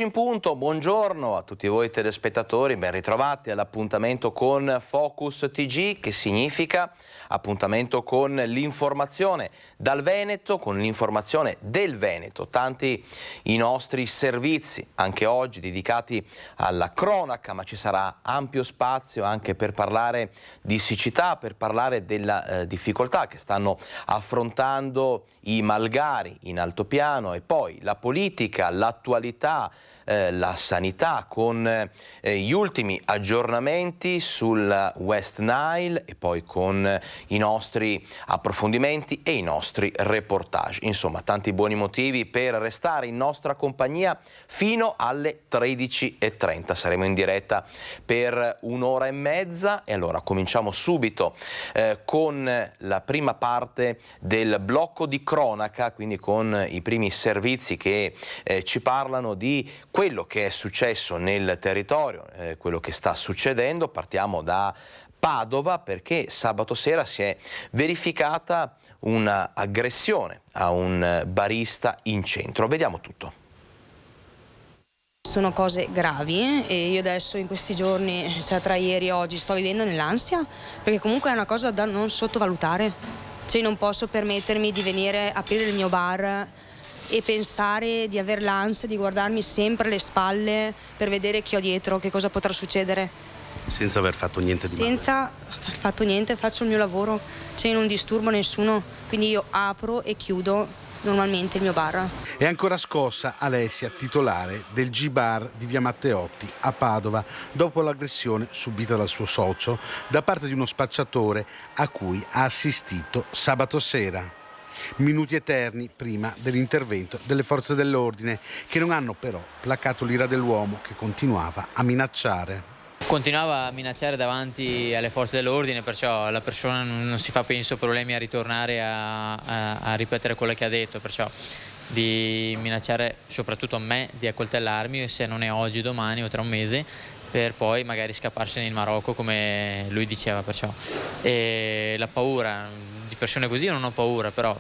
11 in punto, buongiorno a tutti voi telespettatori, ben ritrovati all'appuntamento con Focus TG, che significa appuntamento con l'informazione dal Veneto, con l'informazione del Veneto. Tanti i nostri servizi, anche oggi dedicati alla cronaca, ma ci sarà ampio spazio anche per parlare di siccità, per parlare della difficoltà che stanno affrontando i malgari in altopiano, e poi la politica, l'attualità, la sanità, con gli ultimi aggiornamenti sul West Nile e poi con i nostri approfondimenti e i nostri reportage. Insomma, tanti buoni motivi per restare in nostra compagnia fino alle 13:30. Saremo in diretta per un'ora e mezza e allora cominciamo subito con la prima parte del blocco di cronaca, quindi con i primi servizi che ci parlano di quello che è successo nel territorio, quello che sta succedendo. Partiamo da Padova, perché sabato sera si è verificata un'aggressione a un barista in centro. Vediamo tutto. Sono cose gravi e io adesso in questi giorni, cioè tra ieri e oggi, sto vivendo nell'ansia, perché comunque è una cosa da non sottovalutare. Cioè non posso permettermi di venire a aprire il mio bar e pensare di avere l'ansia di guardarmi sempre alle spalle per vedere chi ho dietro, che cosa potrà succedere. Senza aver fatto niente di male. Senza aver fatto niente, faccio il mio lavoro, cioè non disturbo nessuno, quindi io apro e chiudo normalmente il mio bar. È ancora scossa Alessia, titolare del G-Bar di via Matteotti a Padova, dopo l'aggressione subita dal suo socio da parte di uno spacciatore a cui ha assistito sabato sera. Minuti eterni prima dell'intervento delle forze dell'ordine, che non hanno però placato l'ira dell'uomo che continuava a minacciare. Continuava a minacciare davanti alle forze dell'ordine, perciò la persona non si fa, penso, problemi a ritornare a ripetere quello che ha detto, perciò di minacciare soprattutto a me di accoltellarmi, se non è oggi, domani o tra un mese, per poi magari scapparsene in Marocco, come lui diceva. Perciò e la paura di persone così, io non ho paura, però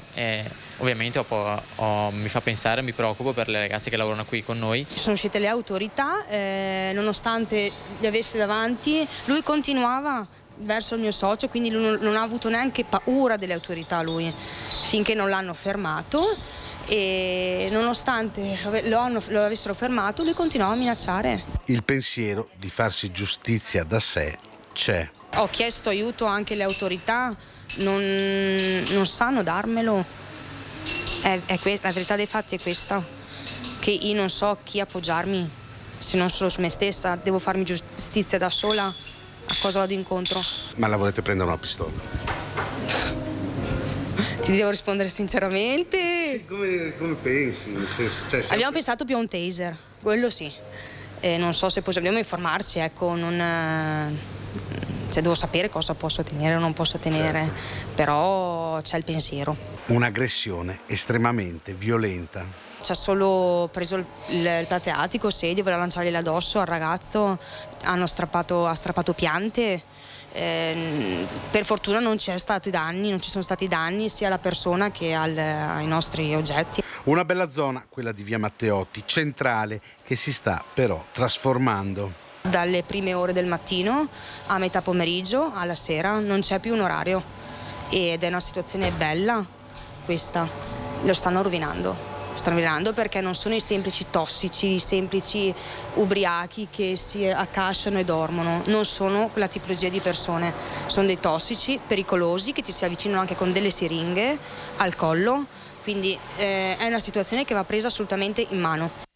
ovviamente mi fa pensare, mi preoccupo per le ragazze che lavorano qui con noi. Sono uscite le autorità, nonostante li avesse davanti, lui continuava verso il mio socio, quindi lui non ha avuto neanche paura delle autorità lui, finché non l'hanno fermato, e nonostante lo avessero fermato, lui continuava a minacciare. Il pensiero di farsi giustizia da sé c'è. Ho chiesto aiuto anche alle autorità, non sanno darmelo. La verità dei fatti è questa, che io non so chi appoggiarmi, se non solo su me stessa. Devo farmi giustizia da sola. A cosa vado incontro? Ma la volete prendere una pistola? Ti devo rispondere sinceramente. Come pensi? Abbiamo pensato più a un taser, quello sì. Non so se dobbiamo informarci, ecco, devo sapere cosa posso tenere o non posso tenere, certo. Però c'è il pensiero. Un'aggressione estremamente violenta. Ci ha solo preso il plateatico, sedio, voleva lanciargliela addosso al ragazzo, ha strappato piante. Per fortuna non ci sono stati danni sia alla persona che ai nostri oggetti. Una bella zona, quella di via Matteotti, centrale, che si sta però trasformando. Dalle prime ore del mattino a metà pomeriggio alla sera non c'è più un orario, ed è una situazione bella questa. Lo stanno rovinando perché non sono i semplici tossici, i semplici ubriachi che si accasciano e dormono, non sono quella tipologia di persone, sono dei tossici pericolosi che ti si avvicinano anche con delle siringhe al collo, quindi è una situazione che va presa assolutamente in mano.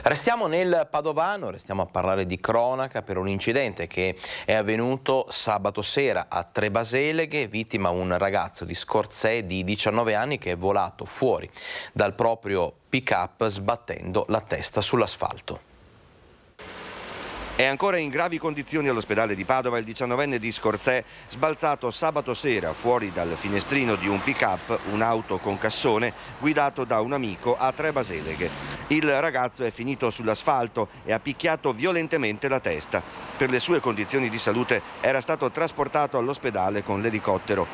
Restiamo nel Padovano, restiamo a parlare di cronaca per un incidente che è avvenuto sabato sera a Trebaseleghe, vittima un ragazzo di Scorzè di 19 anni che è volato fuori dal proprio pick-up sbattendo la testa sull'asfalto. È ancora in gravi condizioni all'ospedale di Padova il 19enne di Scorzè, sbalzato sabato sera fuori dal finestrino di un pick-up, un'auto con cassone, guidato da un amico a Trebaseleghe. Il ragazzo è finito sull'asfalto e ha picchiato violentemente la testa. Per le sue condizioni di salute era stato trasportato all'ospedale con l'elicottero.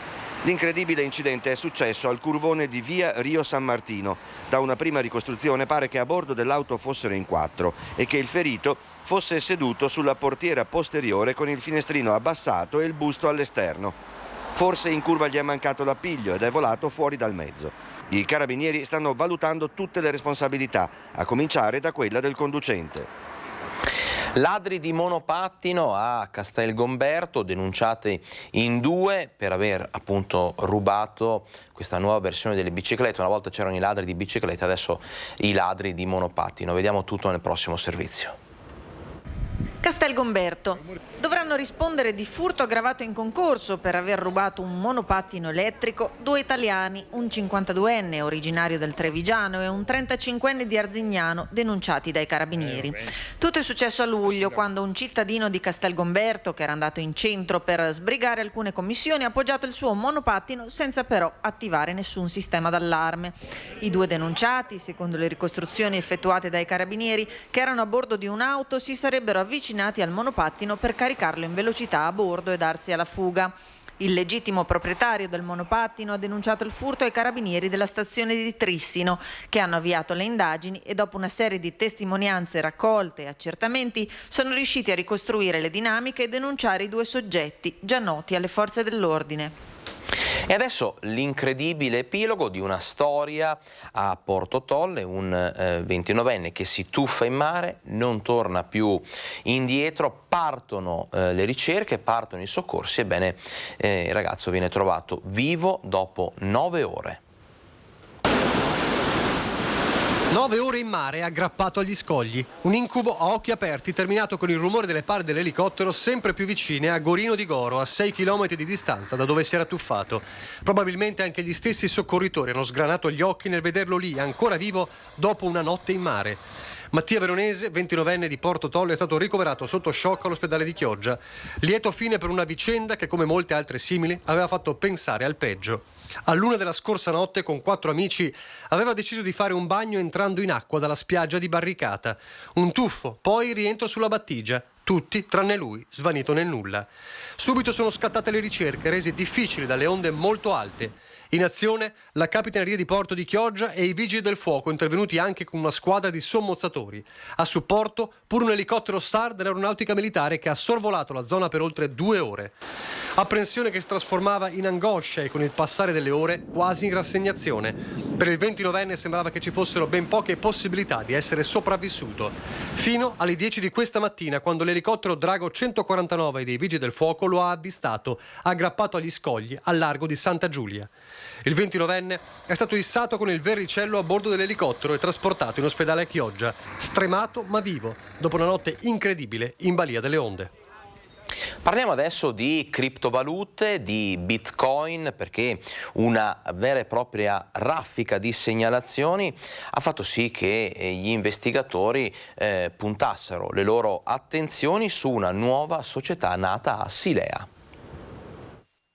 L'incredibile incidente è successo al curvone di via Rio San Martino. Da una prima ricostruzione pare che a bordo dell'auto fossero in 4 e che il ferito fosse seduto sulla portiera posteriore con il finestrino abbassato e il busto all'esterno. Forse in curva gli è mancato l'appiglio ed è volato fuori dal mezzo. I carabinieri stanno valutando tutte le responsabilità, a cominciare da quella del conducente. Ladri di monopattino a Castelgomberto, denunciati in 2 per aver appunto rubato questa nuova versione delle biciclette. Una volta c'erano i ladri di biciclette, adesso i ladri di monopattino. Vediamo tutto nel prossimo servizio. Castelgomberto. Dovranno rispondere di furto aggravato in concorso per aver rubato un monopattino elettrico 2 italiani, un 52enne originario del Trevigiano e un 35enne di Arzignano, denunciati dai carabinieri. Tutto è successo a luglio, quando un cittadino di Castelgomberto, che era andato in centro per sbrigare alcune commissioni, ha appoggiato il suo monopattino senza però attivare nessun sistema d'allarme. I 2 denunciati, secondo le ricostruzioni effettuate dai carabinieri, che erano a bordo di un'auto, si sarebbero avvicinati al monopattino per caricarlo in velocità a bordo e darsi alla fuga. Il legittimo proprietario del monopattino ha denunciato il furto ai carabinieri della stazione di Trissino, che hanno avviato le indagini e dopo una serie di testimonianze raccolte e accertamenti sono riusciti a ricostruire le dinamiche e denunciare i 2 soggetti già noti alle forze dell'ordine. E adesso l'incredibile epilogo di una storia a Porto Tolle, un 29enne che si tuffa in mare, non torna più indietro, partono le ricerche, partono i soccorsi, ebbene il ragazzo viene trovato vivo dopo 9 ore. 9 ore in mare, aggrappato agli scogli. Un incubo a occhi aperti terminato con il rumore delle pale dell'elicottero sempre più vicine a Gorino di Goro, a 6 km di distanza da dove si era tuffato. Probabilmente anche gli stessi soccorritori hanno sgranato gli occhi nel vederlo lì, ancora vivo, dopo una notte in mare. Mattia Veronese, 29enne di Porto Tolle, è stato ricoverato sotto shock all'ospedale di Chioggia. Lieto fine per una vicenda che, come molte altre simili, aveva fatto pensare al peggio. A luna della scorsa notte, con 4 amici, aveva deciso di fare un bagno entrando in acqua dalla spiaggia di Barricata. Un tuffo, poi rientro sulla battigia. Tutti, tranne lui, svanito nel nulla. Subito sono scattate le ricerche, rese difficili dalle onde molto alte. In azione la Capitaneria di Porto di Chioggia e i Vigili del Fuoco, intervenuti anche con una squadra di sommozzatori. A supporto pure un elicottero SAR dell'Aeronautica Militare che ha sorvolato la zona per oltre 2 ore. Apprensione che si trasformava in angoscia e con il passare delle ore quasi in rassegnazione. Per il 29enne sembrava che ci fossero ben poche possibilità di essere sopravvissuto. Fino alle 10 di questa mattina, quando l'elicottero Drago 149 dei Vigili del Fuoco lo ha avvistato, aggrappato agli scogli al largo di Santa Giulia. Il 29enne è stato issato con il verricello a bordo dell'elicottero e trasportato in ospedale a Chioggia, stremato ma vivo, dopo una notte incredibile in balia delle onde. Parliamo adesso di criptovalute, di Bitcoin, perché una vera e propria raffica di segnalazioni ha fatto sì che gli investigatori puntassero le loro attenzioni su una nuova società nata a Silea.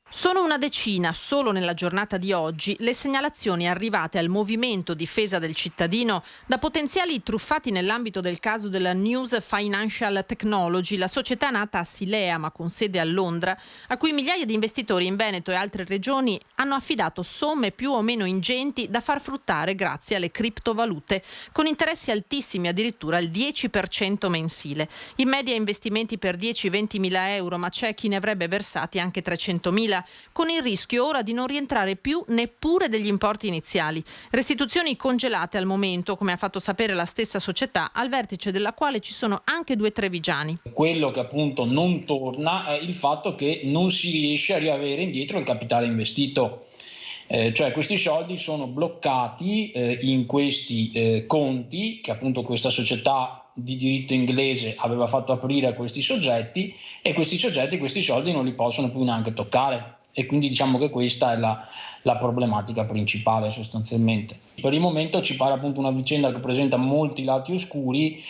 Sono una decina, solo nella giornata di oggi, le segnalazioni arrivate al Movimento Difesa del Cittadino da potenziali truffati nell'ambito del caso della News Financial Technology, la società nata a Silea ma con sede a Londra, a cui migliaia di investitori in Veneto e altre regioni hanno affidato somme più o meno ingenti da far fruttare grazie alle criptovalute, con interessi altissimi, addirittura il 10% mensile. In media investimenti per 10-20 mila euro, ma c'è chi ne avrebbe versati anche 300.000, con il rischio ora di non rientrare più neppure degli importi iniziali. Restituzioni congelate al momento, come ha fatto sapere la stessa società, al vertice della quale ci sono anche 2 trevigiani. Quello che appunto non torna è il fatto che non si riesce a riavere indietro il capitale investito. Cioè questi soldi sono bloccati in questi conti che appunto questa società di diritto inglese aveva fatto aprire a questi soggetti, e questi soggetti questi soldi non li possono più neanche toccare, e quindi diciamo che questa è la problematica principale sostanzialmente. Per il momento ci pare appunto una vicenda che presenta molti lati oscuri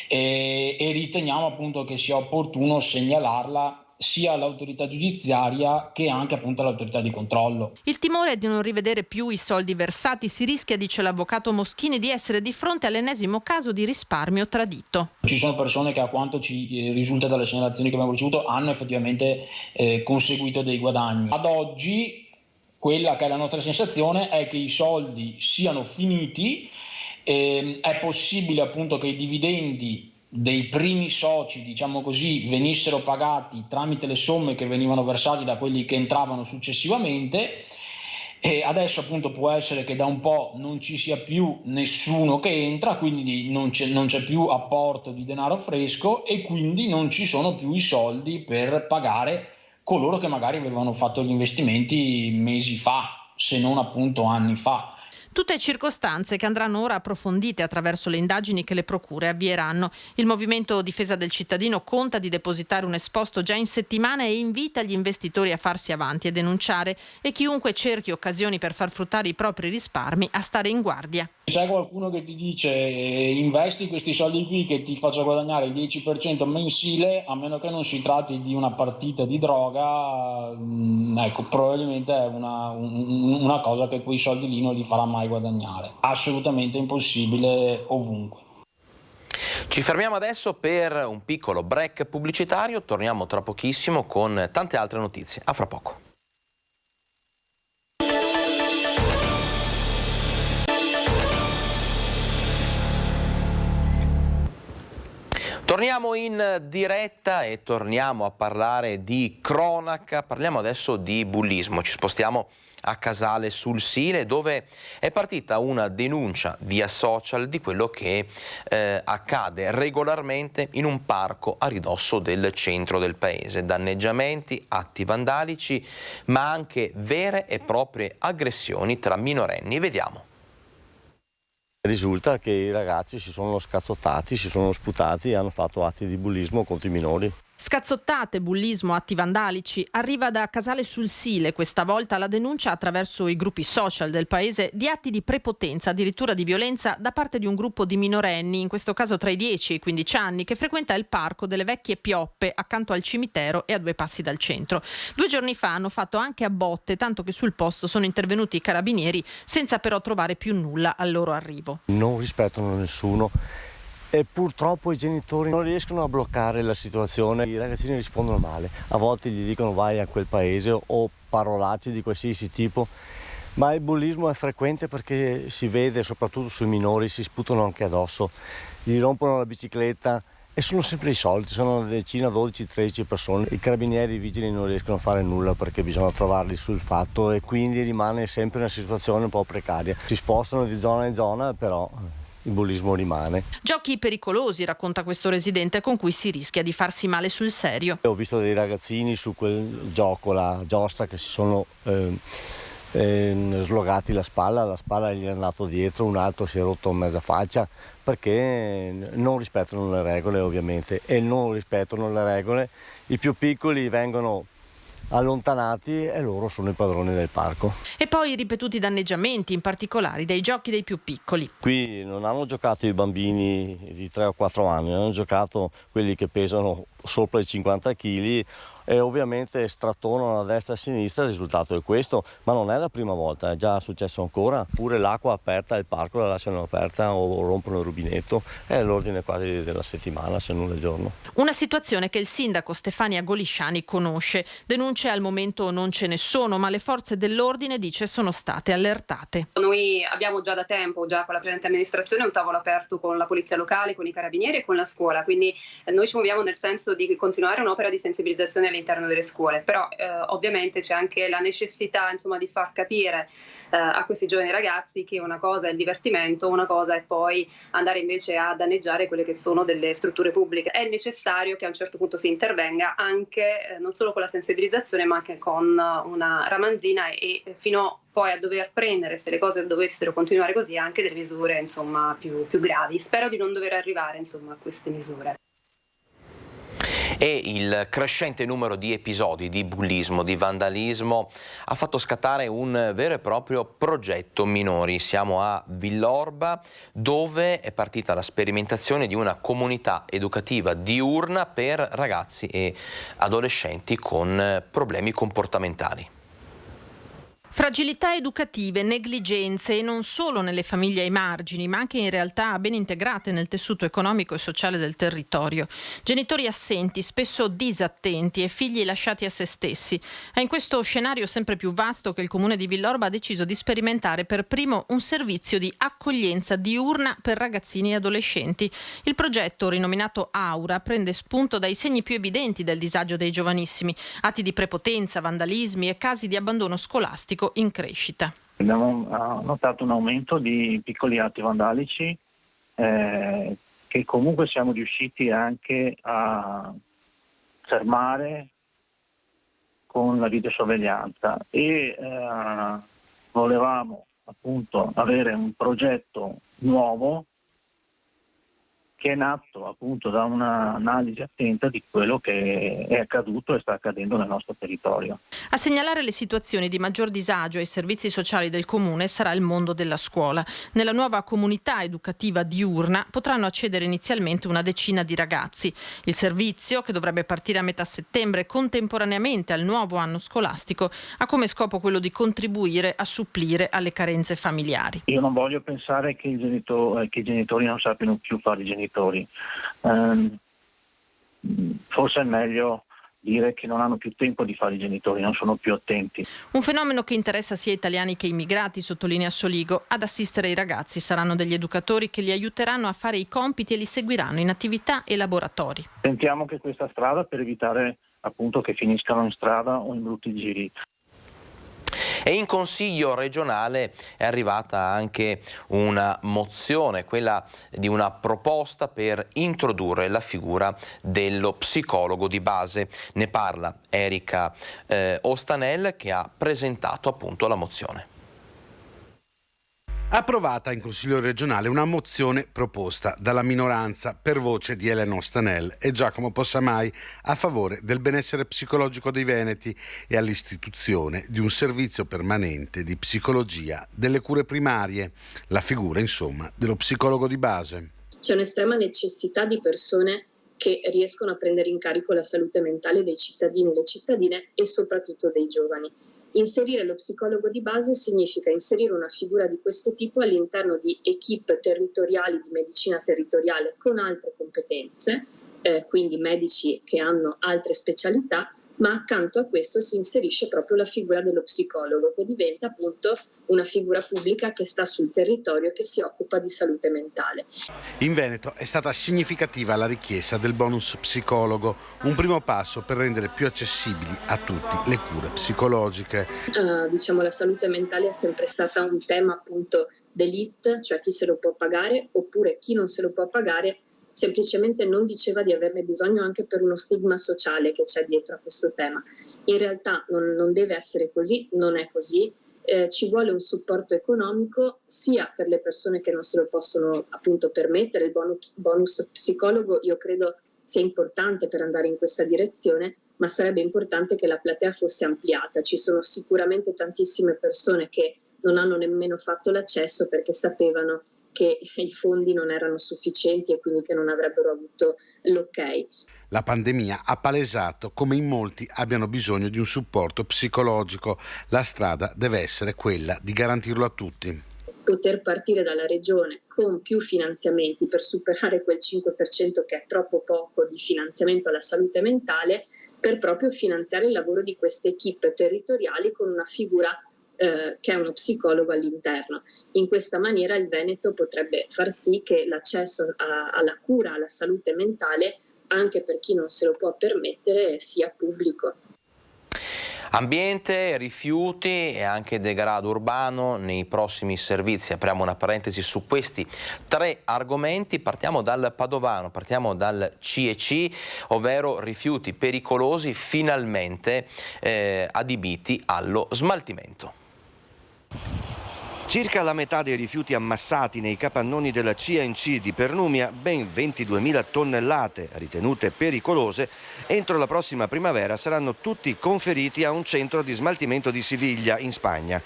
e riteniamo appunto che sia opportuno segnalarla sia all'autorità giudiziaria che anche appunto all'autorità di controllo. Il timore è di non rivedere più i soldi versati. Si rischia, dice l'avvocato Moschini, di essere di fronte all'ennesimo caso di risparmio tradito. Ci sono persone che, a quanto ci risulta dalle segnalazioni che abbiamo ricevuto, hanno effettivamente conseguito dei guadagni. Ad oggi quella che è la nostra sensazione è che i soldi siano finiti, è possibile appunto che i dividendi dei primi soci, diciamo così, venissero pagati tramite le somme che venivano versate da quelli che entravano successivamente, e adesso appunto può essere che da un po' non ci sia più nessuno che entra, quindi non c'è più apporto di denaro fresco e quindi non ci sono più i soldi per pagare coloro che magari avevano fatto gli investimenti mesi fa, se non appunto anni fa. Tutte circostanze che andranno ora approfondite attraverso le indagini che le procure avvieranno. Il Movimento Difesa del Cittadino conta di depositare un esposto già in settimana e invita gli investitori a farsi avanti e denunciare, e chiunque cerchi occasioni per far fruttare i propri risparmi a stare in guardia. C'è qualcuno che ti dice investi questi soldi qui che ti faccia guadagnare il 10% mensile, a meno che non si tratti di una partita di droga, ecco, probabilmente è una cosa che quei soldi lì non li farà mai guadagnare. Assolutamente impossibile ovunque. Ci fermiamo adesso per un piccolo break pubblicitario, torniamo tra pochissimo con tante altre notizie. A fra poco. Torniamo in diretta e torniamo a parlare di cronaca, parliamo adesso di bullismo, ci spostiamo a Casale sul Sile dove è partita una denuncia via social di quello che accade regolarmente in un parco a ridosso del centro del paese, danneggiamenti, atti vandalici ma anche vere e proprie aggressioni tra minorenni. Vediamo. Risulta che i ragazzi si sono scazzottati, si sono sputati e hanno fatto atti di bullismo contro i minori. Scazzottate, bullismo, atti vandalici. Arriva da Casale sul Sile questa volta la denuncia attraverso i gruppi social del paese di atti di prepotenza, addirittura di violenza da parte di un gruppo di minorenni, in questo caso tra i 10 e i 15 anni, che frequenta il parco delle Vecchie Pioppe accanto al cimitero e a 2 passi dal centro. 2 giorni fa hanno fatto anche a botte, tanto che sul posto sono intervenuti i carabinieri senza però trovare più nulla al loro arrivo. Non rispettano nessuno. E purtroppo i genitori non riescono a bloccare la situazione, i ragazzini rispondono male, a volte gli dicono vai a quel paese o parolacce di qualsiasi tipo, ma il bullismo è frequente perché si vede soprattutto sui minori, si sputano anche addosso, gli rompono la bicicletta e sono sempre i soliti, sono una decina, 12, 13 persone. I carabinieri e i vigili non riescono a fare nulla perché bisogna trovarli sul fatto e quindi rimane sempre una situazione un po' precaria. Si spostano di zona in zona però il bullismo rimane. Giochi pericolosi, racconta questo residente, con cui si rischia di farsi male sul serio. Ho visto dei ragazzini su quel gioco, la giostra, che si sono slogati la spalla gli è andato dietro, un altro si è rotto mezza faccia perché non rispettano le regole ovviamente, e non rispettano le regole i più piccoli vengono allontanati e loro sono i padroni del parco. E poi i ripetuti danneggiamenti, in particolare dai giochi dei più piccoli. Qui non hanno giocato i bambini di 3 o 4 anni, hanno giocato quelli che pesano sopra i 50 kg e ovviamente strattonano a destra e a sinistra. Il risultato è questo, ma non è la prima volta, è già successo ancora. Pure l'acqua aperta del parco la lasciano aperta o rompono il rubinetto, è l'ordine quasi della settimana, se non del giorno. Una situazione che il sindaco Stefania Golisciani conosce. Denunce al momento non ce ne sono, ma le forze dell'ordine, dice, sono state allertate. Noi abbiamo già da tempo, già con la precedente amministrazione, un tavolo aperto con la polizia locale, con i carabinieri e con la scuola, quindi noi ci muoviamo nel senso di continuare un'opera di sensibilizzazione all'interno delle scuole, però ovviamente c'è anche la necessità, insomma, di far capire a questi giovani ragazzi che una cosa è il divertimento, una cosa è poi andare invece a danneggiare quelle che sono delle strutture pubbliche. È necessario che a un certo punto si intervenga anche non solo con la sensibilizzazione ma anche con una ramanzina e fino poi a dover prendere, se le cose dovessero continuare così, anche delle misure insomma più gravi. Spero di non dover arrivare insomma a queste misure. E il crescente numero di episodi di bullismo, di vandalismo ha fatto scattare un vero e proprio progetto minori. Siamo a Villorba, dove è partita la sperimentazione di una comunità educativa diurna per ragazzi e adolescenti con problemi comportamentali. Fragilità educative, negligenze e non solo nelle famiglie ai margini, ma anche in realtà ben integrate nel tessuto economico e sociale del territorio. Genitori assenti, spesso disattenti e figli lasciati a se stessi. È in questo scenario sempre più vasto che il comune di Villorba ha deciso di sperimentare per primo un servizio di accoglienza diurna per ragazzini e adolescenti. Il progetto, rinominato Aura, prende spunto dai segni più evidenti del disagio dei giovanissimi, atti di prepotenza, vandalismi e casi di abbandono scolastico in crescita. Abbiamo notato un aumento di piccoli atti vandalici che comunque siamo riusciti anche a fermare con la videosorveglianza e volevamo appunto avere un progetto nuovo che è nato appunto da un'analisi attenta di quello che è accaduto e sta accadendo nel nostro territorio. A segnalare le situazioni di maggior disagio ai servizi sociali del comune sarà il mondo della scuola. Nella nuova comunità educativa diurna potranno accedere inizialmente una decina di ragazzi. Il servizio, che dovrebbe partire a metà settembre contemporaneamente al nuovo anno scolastico, ha come scopo quello di contribuire a supplire alle carenze familiari. Io non voglio pensare che i genitori non sappiano più fare i genitori. Forse è meglio dire che non hanno più tempo di fare i genitori, non sono più attenti. Un fenomeno che interessa sia italiani che immigrati, sottolinea Soligo. Ad assistere i ragazzi saranno degli educatori che li aiuteranno a fare i compiti e li seguiranno in attività e laboratori. Tentiamo che questa strada per evitare appunto che finiscano in strada o in brutti giri. E in Consiglio regionale è arrivata anche una mozione, quella di una proposta per introdurre la figura dello psicologo di base. Ne parla Erika Ostanel, che ha presentato appunto la mozione. Approvata in Consiglio regionale una mozione proposta dalla minoranza per voce di Elena Ostanel e Giacomo Possamai a favore del benessere psicologico dei veneti e all'istituzione di un servizio permanente di psicologia delle cure primarie, la figura insomma dello psicologo di base. C'è un'estrema necessità di persone che riescono a prendere in carico la salute mentale dei cittadini e le cittadine e soprattutto dei giovani. Inserire lo psicologo di base significa inserire una figura di questo tipo all'interno di equip territoriali di medicina territoriale con altre competenze, quindi medici che hanno altre specialità, ma accanto a questo si inserisce proprio la figura dello psicologo, che diventa appunto una figura pubblica che sta sul territorio e che si occupa di salute mentale. In Veneto è stata significativa la richiesta del bonus psicologo, un primo passo per rendere più accessibili a tutti le cure psicologiche. La salute mentale è sempre stata un tema appunto d'élite, cioè chi se lo può pagare, oppure chi non se lo può pagare semplicemente non diceva di averne bisogno anche per uno stigma sociale che c'è dietro a questo tema. In realtà non deve essere così, non è così. Ci vuole un supporto economico sia per le persone che non se lo possono appunto permettere. Il bonus psicologo io credo sia importante per andare in questa direzione, ma sarebbe importante che la platea fosse ampliata. Ci sono sicuramente tantissime persone che non hanno nemmeno fatto l'accesso perché sapevano che i fondi non erano sufficienti e quindi che non avrebbero avuto l'ok. La pandemia ha palesato come in molti abbiano bisogno di un supporto psicologico. La strada deve essere quella di garantirlo a tutti. Poter partire dalla regione con più finanziamenti per superare quel 5% che è troppo poco di finanziamento alla salute mentale, per proprio finanziare il lavoro di queste equip territoriali con una figura che è uno psicologo all'interno. In questa maniera il Veneto potrebbe far sì che l'accesso alla cura, alla salute mentale, anche per chi non se lo può permettere, sia pubblico. Ambiente, rifiuti e anche degrado urbano nei prossimi servizi. Apriamo una parentesi su questi tre argomenti. Partiamo dal padovano, partiamo dal CEC, ovvero rifiuti pericolosi finalmente adibiti allo smaltimento. Circa la metà dei rifiuti ammassati nei capannoni della CNC di Pernumia, ben 22.000 tonnellate ritenute pericolose, entro la prossima primavera saranno tutti conferiti a un centro di smaltimento di Siviglia, in Spagna.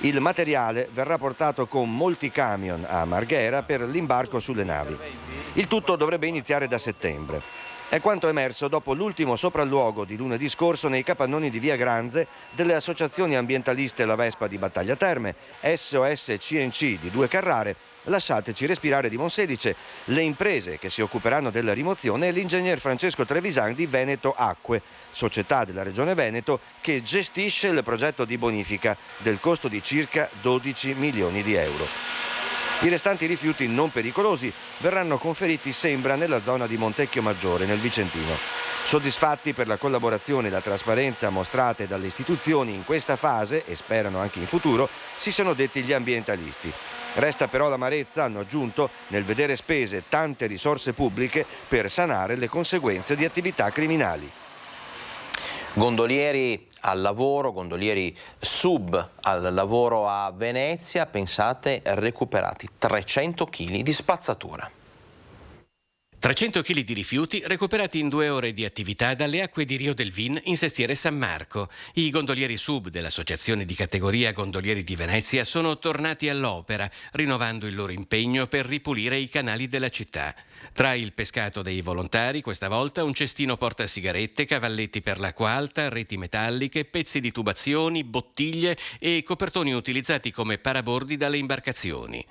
Il materiale verrà portato con molti camion a Marghera per l'imbarco sulle navi. Il tutto dovrebbe iniziare da settembre. È quanto emerso dopo l'ultimo sopralluogo di lunedì scorso nei capannoni di Via Granze delle associazioni ambientaliste La Vespa di Battaglia Terme, SOS CNC di Due Carrare, Lasciateci Respirare di Monselice, le imprese che si occuperanno della rimozione e l'ingegner Francesco Trevisan di Veneto Acque, società della Regione Veneto che gestisce il progetto di bonifica del costo di circa 12 milioni di euro. I restanti rifiuti non pericolosi verranno conferiti, sembra, nella zona di Montecchio Maggiore, nel Vicentino. Soddisfatti per la collaborazione e la trasparenza mostrate dalle istituzioni in questa fase, e sperano anche in futuro, si sono detti gli ambientalisti. Resta però l'amarezza, hanno aggiunto, nel vedere spese tante risorse pubbliche per sanare le conseguenze di attività criminali. Gondolieri al lavoro, gondolieri sub al lavoro a Venezia, pensate, recuperati 300 kg di spazzatura. 300 kg di rifiuti recuperati in 2 ore di attività dalle acque di Rio del Vin in Sestiere San Marco. I gondolieri sub dell'associazione di categoria Gondolieri di Venezia sono tornati all'opera, rinnovando il loro impegno per ripulire i canali della città. Tra il pescato dei volontari, questa volta un cestino portasigarette, cavalletti per l'acqua alta, reti metalliche, pezzi di tubazioni, bottiglie e copertoni utilizzati come parabordi dalle imbarcazioni.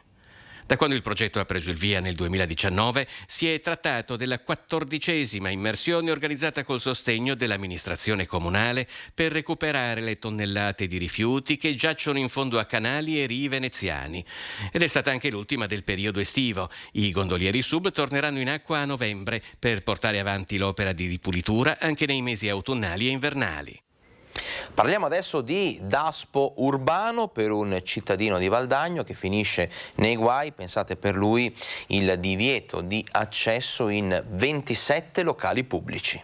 Da quando il progetto ha preso il via nel 2019 si è trattato della 14ª immersione organizzata col sostegno dell'amministrazione comunale per recuperare le tonnellate di rifiuti che giacciono in fondo a canali e rii veneziani. Ed è stata anche l'ultima del periodo estivo. I gondolieri sub torneranno in acqua a novembre per portare avanti l'opera di ripulitura anche nei mesi autunnali e invernali. Parliamo adesso di daspo urbano per un cittadino di Valdagno che finisce nei guai. Pensate, per lui il divieto di accesso in 27 locali pubblici.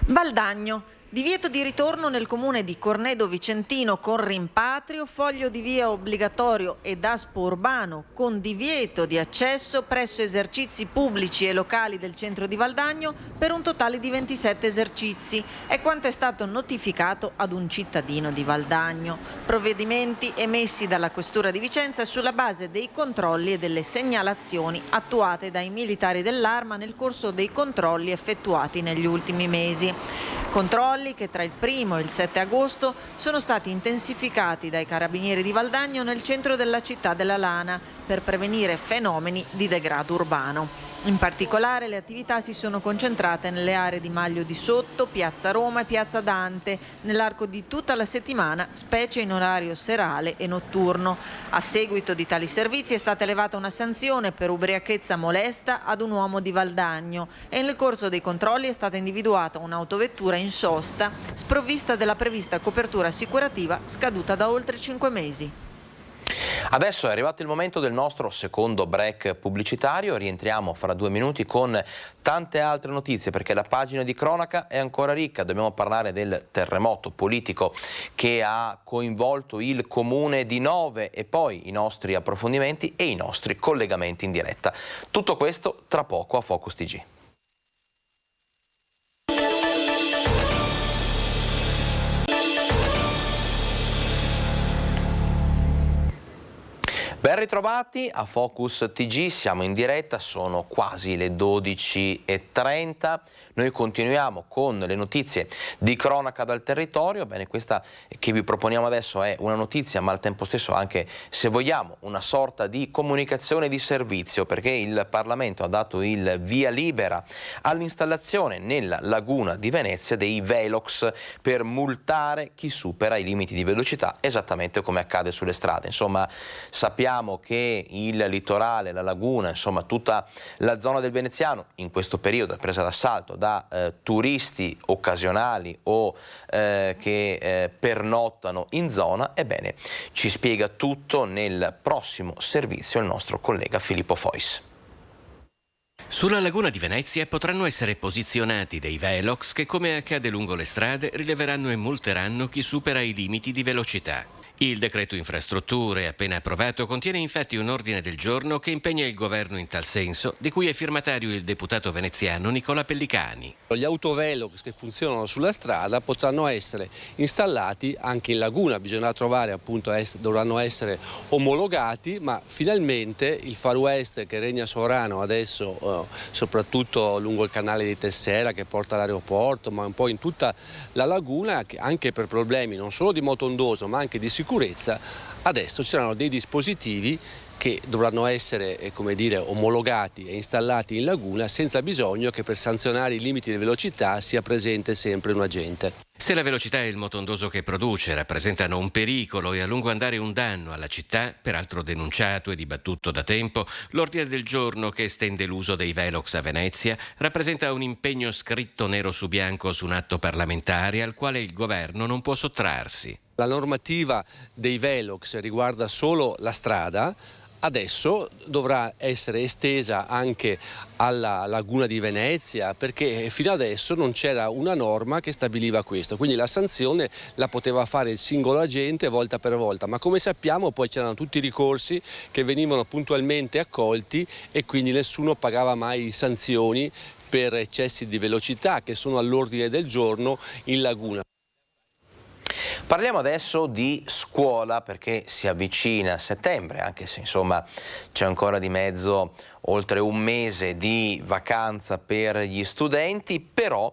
Valdagno. Divieto di ritorno nel comune di Cornedo Vicentino con rimpatrio, foglio di via obbligatorio e daspo urbano con divieto di accesso presso esercizi pubblici e locali del centro di Valdagno per un totale di 27 esercizi. È quanto è stato notificato ad un cittadino di Valdagno. Provvedimenti emessi dalla Questura di Vicenza sulla base dei controlli e delle segnalazioni attuate dai militari dell'Arma nel corso dei controlli effettuati negli ultimi mesi. Controlli che tra il 1° e il 7 agosto sono stati intensificati dai carabinieri di Valdagno nel centro della città della Lana per prevenire fenomeni di degrado urbano. In particolare le attività si sono concentrate nelle aree di Maglio di Sotto, Piazza Roma e Piazza Dante, nell'arco di tutta la settimana, specie in orario serale e notturno. A seguito di tali servizi è stata elevata una sanzione per ubriachezza molesta ad un uomo di Valdagno e nel corso dei controlli è stata individuata un'autovettura in sosta sprovvista della prevista copertura assicurativa scaduta da oltre 5 mesi. Adesso è arrivato il momento del nostro secondo break pubblicitario. Rientriamo fra 2 minuti con tante altre notizie, perché la pagina di cronaca è ancora ricca. Dobbiamo parlare del terremoto politico che ha coinvolto il comune di Nove e poi i nostri approfondimenti e i nostri collegamenti in diretta. Tutto questo tra poco a Focus TG. Ben ritrovati a Focus TG, siamo in diretta, sono quasi le 12:30, noi continuiamo con le notizie di cronaca dal territorio. Bene, questa che vi proponiamo adesso è una notizia, ma al tempo stesso anche, se vogliamo, una sorta di comunicazione di servizio, perché il Parlamento ha dato il via libera all'installazione nella laguna di Venezia dei velox per multare chi supera i limiti di velocità, esattamente come accade sulle strade. Insomma, sappiamo che il litorale, la laguna, insomma tutta la zona del Veneziano in questo periodo è presa d'assalto da turisti occasionali o che pernottano in zona. Ebbene, ci spiega tutto nel prossimo servizio il nostro collega Filippo Fois. Sulla laguna di Venezia potranno essere posizionati dei velox che, come accade lungo le strade, rileveranno e multeranno chi supera i limiti di velocità. Il decreto infrastrutture appena approvato contiene infatti un ordine del giorno che impegna il governo in tal senso, di cui è firmatario il deputato veneziano Nicola Pellicani. Gli autovelox che funzionano sulla strada potranno essere installati anche in laguna, bisognerà trovare appunto, dovranno essere omologati, ma finalmente il Far West che regna sovrano adesso soprattutto lungo il canale di Tessera che porta all'aeroporto, ma un po' in tutta la laguna, che anche per problemi non solo di moto ondoso ma anche di sicurezza, adesso ci saranno dei dispositivi che dovranno essere omologati e installati in laguna senza bisogno che per sanzionare i limiti di velocità sia presente sempre un agente. Se la velocità e il moto ondoso che produce rappresentano un pericolo e a lungo andare un danno alla città, peraltro denunciato e dibattuto da tempo, l'ordine del giorno che estende l'uso dei velox a Venezia rappresenta un impegno scritto nero su bianco su un atto parlamentare al quale il governo non può sottrarsi. La normativa dei velox riguarda solo la strada, adesso dovrà essere estesa anche alla laguna di Venezia, perché fino adesso non c'era una norma che stabiliva questo, quindi la sanzione la poteva fare il singolo agente volta per volta, ma come sappiamo poi c'erano tutti i ricorsi che venivano puntualmente accolti e quindi nessuno pagava mai sanzioni per eccessi di velocità che sono all'ordine del giorno in laguna. Parliamo adesso di scuola perché si avvicina settembre, anche se insomma c'è ancora di mezzo oltre un mese di vacanza per gli studenti, però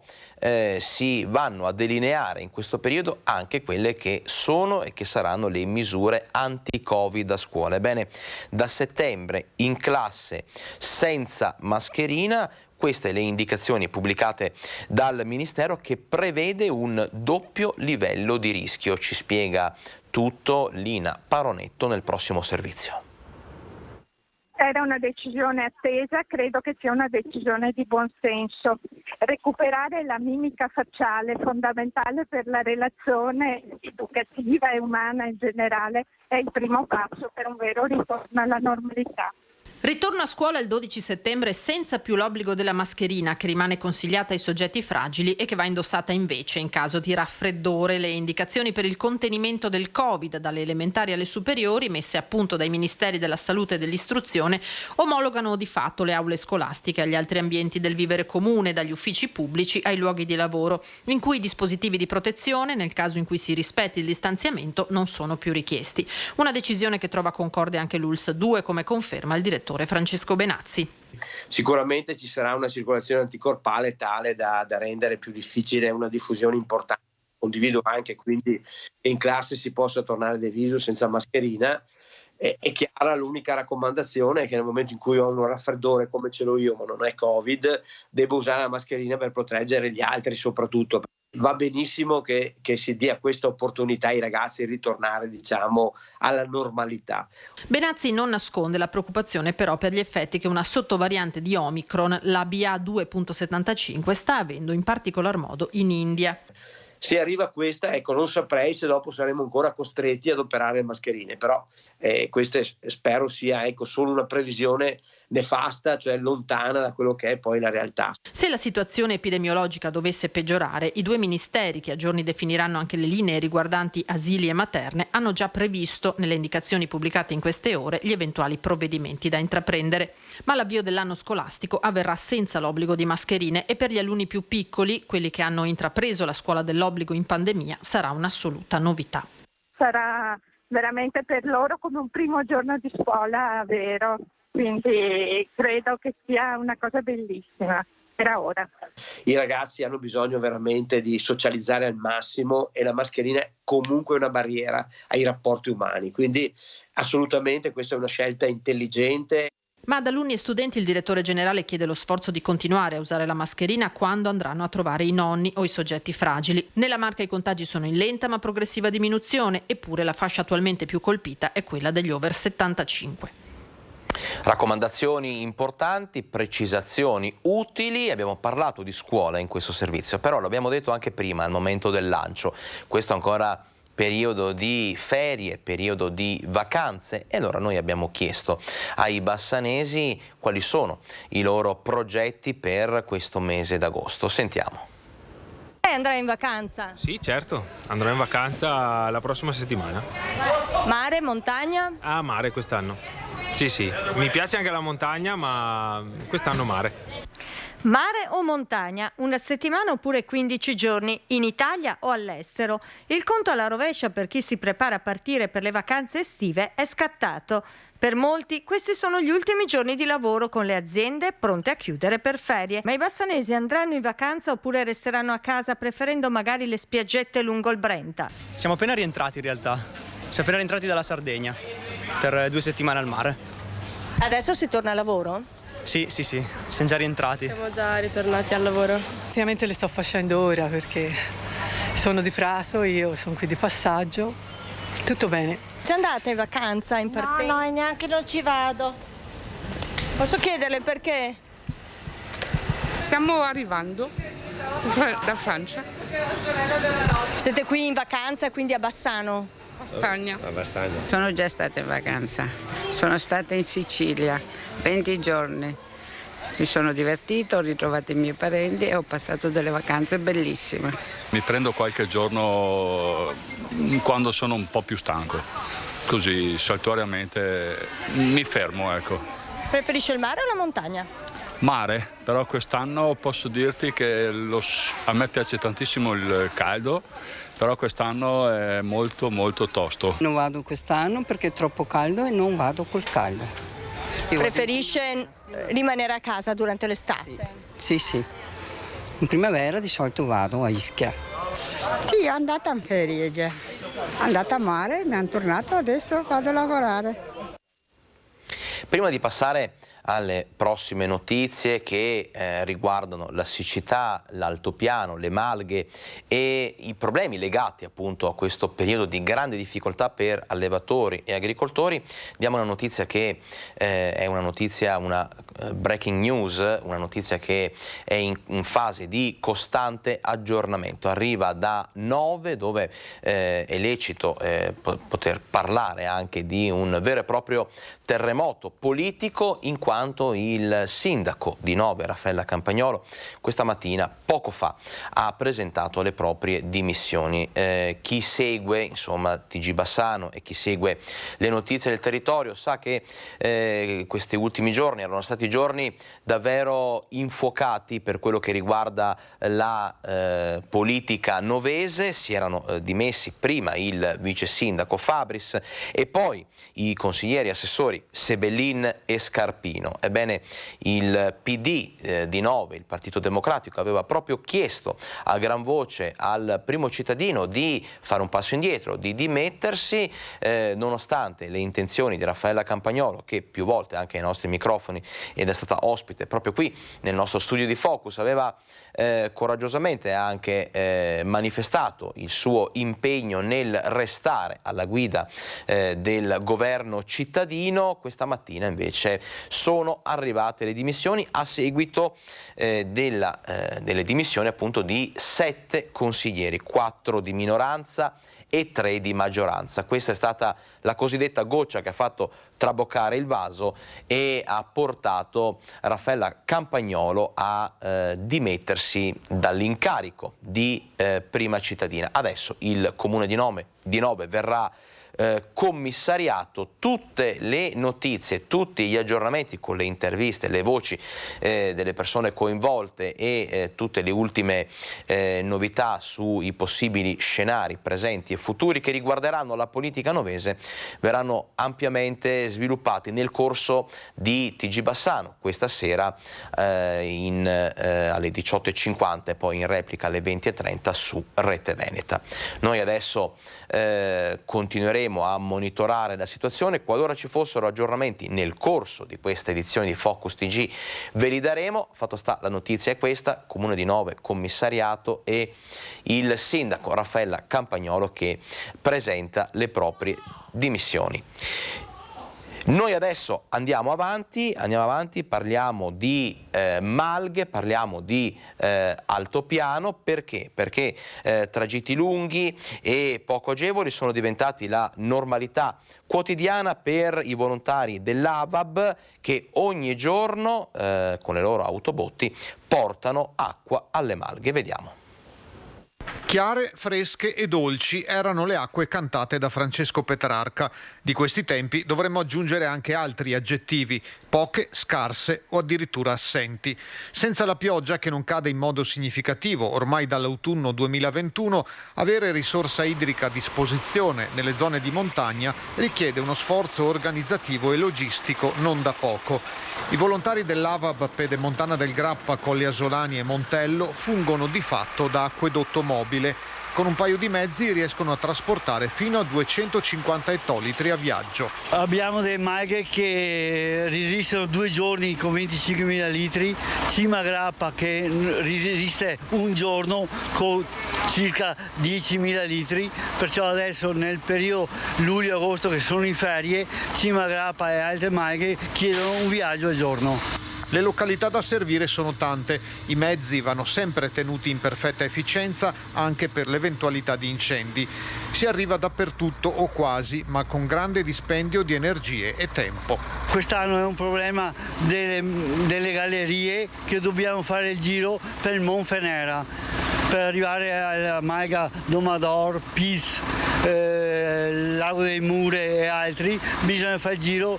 si vanno a delineare in questo periodo anche quelle che sono e che saranno le misure anti-Covid a scuola. Ebbene, da settembre in classe senza mascherina. Queste le indicazioni pubblicate dal Ministero che prevede un doppio livello di rischio. Ci spiega tutto Lina Paronetto nel prossimo servizio. Era una decisione attesa, credo che sia una decisione di buon senso. Recuperare la mimica facciale, fondamentale per la relazione educativa e umana in generale, è il primo passo per un vero ritorno alla normalità. Ritorno a scuola il 12 settembre senza più l'obbligo della mascherina che rimane consigliata ai soggetti fragili e che va indossata invece in caso di raffreddore. Le indicazioni per il contenimento del Covid dalle elementari alle superiori messe a punto dai Ministeri della Salute e dell'Istruzione omologano di fatto le aule scolastiche agli altri ambienti del vivere comune, dagli uffici pubblici ai luoghi di lavoro, in cui i dispositivi di protezione, nel caso in cui si rispetti il distanziamento, non sono più richiesti. Una decisione che trova concorde anche l'ULSS 2, come conferma il direttore Francesco Benazzi. Sicuramente ci sarà una circolazione anticorpale tale da rendere più difficile una diffusione importante. Condivido anche quindi che in classe si possa tornare de viso senza mascherina. È chiara l'unica raccomandazione è che nel momento in cui ho un raffreddore come ce l'ho io ma non è Covid, devo usare la mascherina per proteggere gli altri soprattutto. Va benissimo che si dia questa opportunità ai ragazzi di ritornare, alla normalità. Benazzi non nasconde la preoccupazione però per gli effetti che una sottovariante di Omicron, la BA2.75, sta avendo in particolar modo in India. Se arriva questa, non saprei se dopo saremo ancora costretti ad operare mascherine, però questa spero sia solo una previsione nefasta, cioè lontana da quello che è poi la realtà. Se la situazione epidemiologica dovesse peggiorare, i due ministeri, che a giorni definiranno anche le linee riguardanti asili e materne, hanno già previsto, nelle indicazioni pubblicate in queste ore, gli eventuali provvedimenti da intraprendere. Ma l'avvio dell'anno scolastico avverrà senza l'obbligo di mascherine e per gli alunni più piccoli, quelli che hanno intrapreso la scuola dell'obbligo in pandemia, sarà un'assoluta novità. Sarà veramente per loro come un primo giorno di scuola vero. Quindi credo che sia una cosa bellissima per ora. I ragazzi hanno bisogno veramente di socializzare al massimo e la mascherina è comunque una barriera ai rapporti umani, quindi assolutamente questa è una scelta intelligente. Ma ad alunni e studenti il direttore generale chiede lo sforzo di continuare a usare la mascherina quando andranno a trovare i nonni o i soggetti fragili. Nella Marca i contagi sono in lenta ma progressiva diminuzione, eppure la fascia attualmente più colpita è quella degli over 75. Raccomandazioni importanti, precisazioni utili, abbiamo parlato di scuola in questo servizio, però l'abbiamo detto anche prima al momento del lancio, questo ancora periodo di ferie, periodo di vacanze e allora noi abbiamo chiesto ai bassanesi quali sono i loro progetti per questo mese d'agosto. Sentiamo. Lei andrà in vacanza? Sì, certo, andrò in vacanza la prossima settimana. Mare, montagna? Ah, mare quest'anno. Sì, mi piace anche la montagna, ma quest'anno mare. Mare o montagna, una settimana oppure 15 giorni, in Italia o all'estero. Il conto alla rovescia per chi si prepara a partire per le vacanze estive è scattato. Per molti questi sono gli ultimi giorni di lavoro con le aziende pronte a chiudere per ferie. Ma i bassanesi andranno in vacanza oppure resteranno a casa preferendo magari le spiaggette lungo il Brenta? Siamo appena rientrati in realtà. Siamo appena rientrati dalla Sardegna per 2 settimane al mare. Adesso si torna a lavoro? Sì, siamo già rientrati. Siamo già ritornati al lavoro. Ovviamente le sto facendo ora perché sono di Prato, io sono qui di passaggio. Tutto bene. Ci andate in vacanza in partenza? No, neanche non ci vado. Posso chiederle perché? Stiamo arrivando da Francia. Siete qui in vacanza, quindi a Bassano? Bassagna. Sono già stata in vacanza. Sono stata in Sicilia 20 giorni. Mi sono divertita, ho ritrovato i miei parenti e ho passato delle vacanze bellissime. Mi prendo qualche giorno quando sono un po' più stanco, così saltuariamente mi fermo, ecco. Preferisce il mare o la montagna? Mare, però quest'anno posso dirti che a me piace tantissimo il caldo, però quest'anno è molto molto tosto. Non vado quest'anno perché è troppo caldo e non vado col caldo. Preferisce rimanere a casa durante l'estate? Sì. In primavera di solito vado a Ischia. Sì, è andata in ferie già. È andata a mare, mi hanno tornato, adesso vado a lavorare. Prima di passare alle prossime notizie che riguardano la siccità, l'altopiano, le malghe e i problemi legati appunto a questo periodo di grande difficoltà per allevatori e agricoltori, diamo una notizia che è una breaking news, una notizia che è in fase di costante aggiornamento. Arriva da Nove, dove è lecito poter parlare anche di un vero e proprio terremoto politico, in quanto il sindaco di Nove, Raffaella Campagnolo, questa mattina, poco fa, ha presentato le proprie dimissioni. Chi segue, insomma, TG Bassano e chi segue le notizie del territorio sa che questi ultimi giorni erano stati giorni davvero infuocati per quello che riguarda la politica novese. Si erano dimessi prima il vice sindaco Fabris e poi i consiglieri assessori Sebellin e Scarpino. Ebbene, il PD di Nove, il Partito Democratico, aveva proprio chiesto a gran voce al primo cittadino di fare un passo indietro, di dimettersi, nonostante le intenzioni di Raffaella Campagnolo, che più volte anche ai nostri microfoni ed è stata ospite proprio qui nel nostro studio di Focus, aveva coraggiosamente anche manifestato il suo impegno nel restare alla guida del governo cittadino. Questa mattina invece sono arrivate le dimissioni a seguito delle dimissioni appunto di 7 consiglieri, 4 di minoranza e 3 di maggioranza. Questa è stata la cosiddetta goccia che ha fatto traboccare il vaso e ha portato Raffaella Campagnolo a dimettersi dall'incarico di prima cittadina. Adesso il comune di Nove verrà commissariato. Tutte le notizie, tutti gli aggiornamenti con le interviste, le voci delle persone coinvolte e tutte le ultime novità sui possibili scenari presenti e futuri che riguarderanno la politica novese verranno ampiamente sviluppati nel corso di TG Bassano questa sera alle 18:50 e poi in replica alle 20:30 su Rete Veneta. Noi adesso continueremo a monitorare la situazione. Qualora ci fossero aggiornamenti nel corso di questa edizione di Focus TG ve li daremo. Fatto sta, la notizia è questa: Comune di Nove commissariato e il sindaco Raffaella Campagnolo che presenta le proprie dimissioni. Noi adesso andiamo avanti, parliamo di malghe, parliamo di altopiano. Perché? Perché traghetti lunghi e poco agevoli sono diventati la normalità quotidiana per i volontari dell'AVAB che ogni giorno con le loro autobotti portano acqua alle malghe. Vediamo. Chiare, fresche e dolci erano le acque cantate da Francesco Petrarca. Di questi tempi dovremmo aggiungere anche altri aggettivi, poche, scarse o addirittura assenti. Senza la pioggia che non cade in modo significativo ormai dall'autunno 2021, avere risorsa idrica a disposizione nelle zone di montagna richiede uno sforzo organizzativo e logistico non da poco. I volontari dell'AVAB Pedemontana del Grappa, Colli Asolani e Montello fungono di fatto da acquedotto mobile. Con un paio di mezzi riescono a trasportare fino a 250 ettolitri a viaggio. Abbiamo delle maghe che resistono 2 giorni con 25.000 litri, Cima Grappa che resiste un giorno con circa 10.000 litri, perciò adesso nel periodo luglio-agosto che sono in ferie, Cima Grappa e altre maghe chiedono un viaggio al giorno. Le località da servire sono tante, i mezzi vanno sempre tenuti in perfetta efficienza anche per l'eventualità di incendi. Si arriva dappertutto o quasi, ma con grande dispendio di energie e tempo. Quest'anno è un problema delle gallerie che dobbiamo fare il giro per il Monfenera per arrivare alla Maiga Domador, Piz, Lago dei Mure e altri. Bisogna fare il giro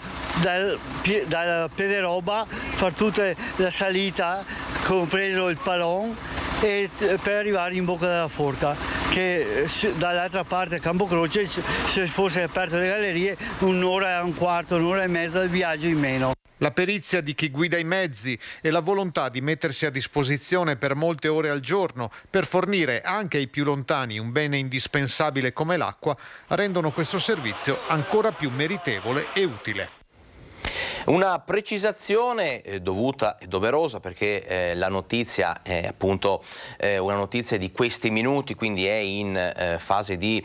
dalla Pederoba, far tutta la salita, compreso il Palon, e per arrivare in Bocca della Forca, che dall'altra parte a Campocroce, se fosse aperte le gallerie, un'ora e un quarto, un'ora e mezza di viaggio in meno. La perizia di chi guida i mezzi e la volontà di mettersi a disposizione per molte ore al giorno per fornire anche ai più lontani un bene indispensabile come l'acqua rendono questo servizio ancora più meritevole e utile. Una precisazione dovuta e doverosa perché la notizia è appunto una notizia di questi minuti, quindi è in fase di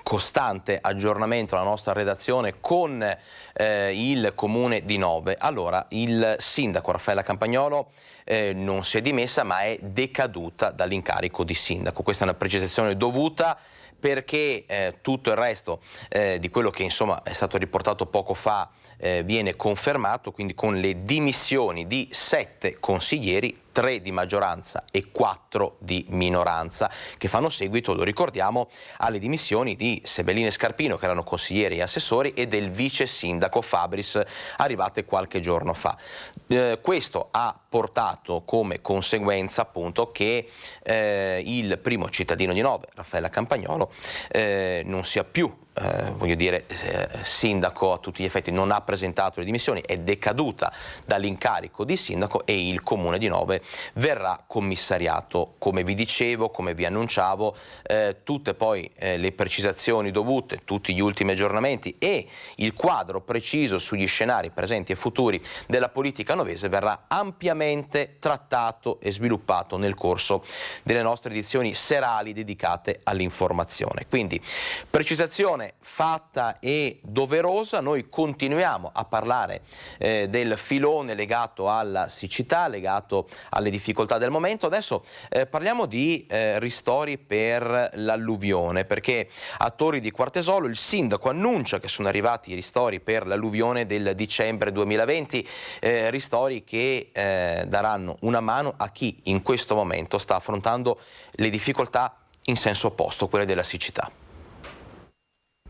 costante aggiornamento la nostra redazione con il comune di Nove. Allora, il sindaco Raffaella Campagnolo non si è dimessa ma è decaduta dall'incarico di sindaco. Questa è una precisazione dovuta perché tutto il resto di quello che insomma è stato riportato poco fa viene confermato, quindi con le dimissioni di 7 consiglieri, 3 di maggioranza e 4 di minoranza, che fanno seguito, lo ricordiamo, alle dimissioni di Sebelline Scarpino, che erano consiglieri e assessori, e del vice sindaco Fabris, arrivate qualche giorno fa. Questo ha portato come conseguenza appunto che il primo cittadino di Nove, Raffaella Campagnolo, non sia più sindaco a tutti gli effetti, non ha presentato le dimissioni, è decaduta dall'incarico di sindaco e il comune di Nove verrà commissariato. Come vi dicevo, come vi annunciavo, tutte poi le precisazioni dovute, tutti gli ultimi aggiornamenti e il quadro preciso sugli scenari presenti e futuri della politica novese verrà ampiamente trattato e sviluppato nel corso delle nostre edizioni serali dedicate all'informazione. Quindi precisazione fatta e doverosa. Noi continuiamo a parlare del filone legato alla siccità, legato alle difficoltà del momento. Adesso parliamo di ristori per l'alluvione, perché a Torri di Quartesolo il sindaco annuncia che sono arrivati i ristori per l'alluvione del dicembre 2020, ristori che daranno una mano a chi in questo momento sta affrontando le difficoltà in senso opposto, quelle della siccità.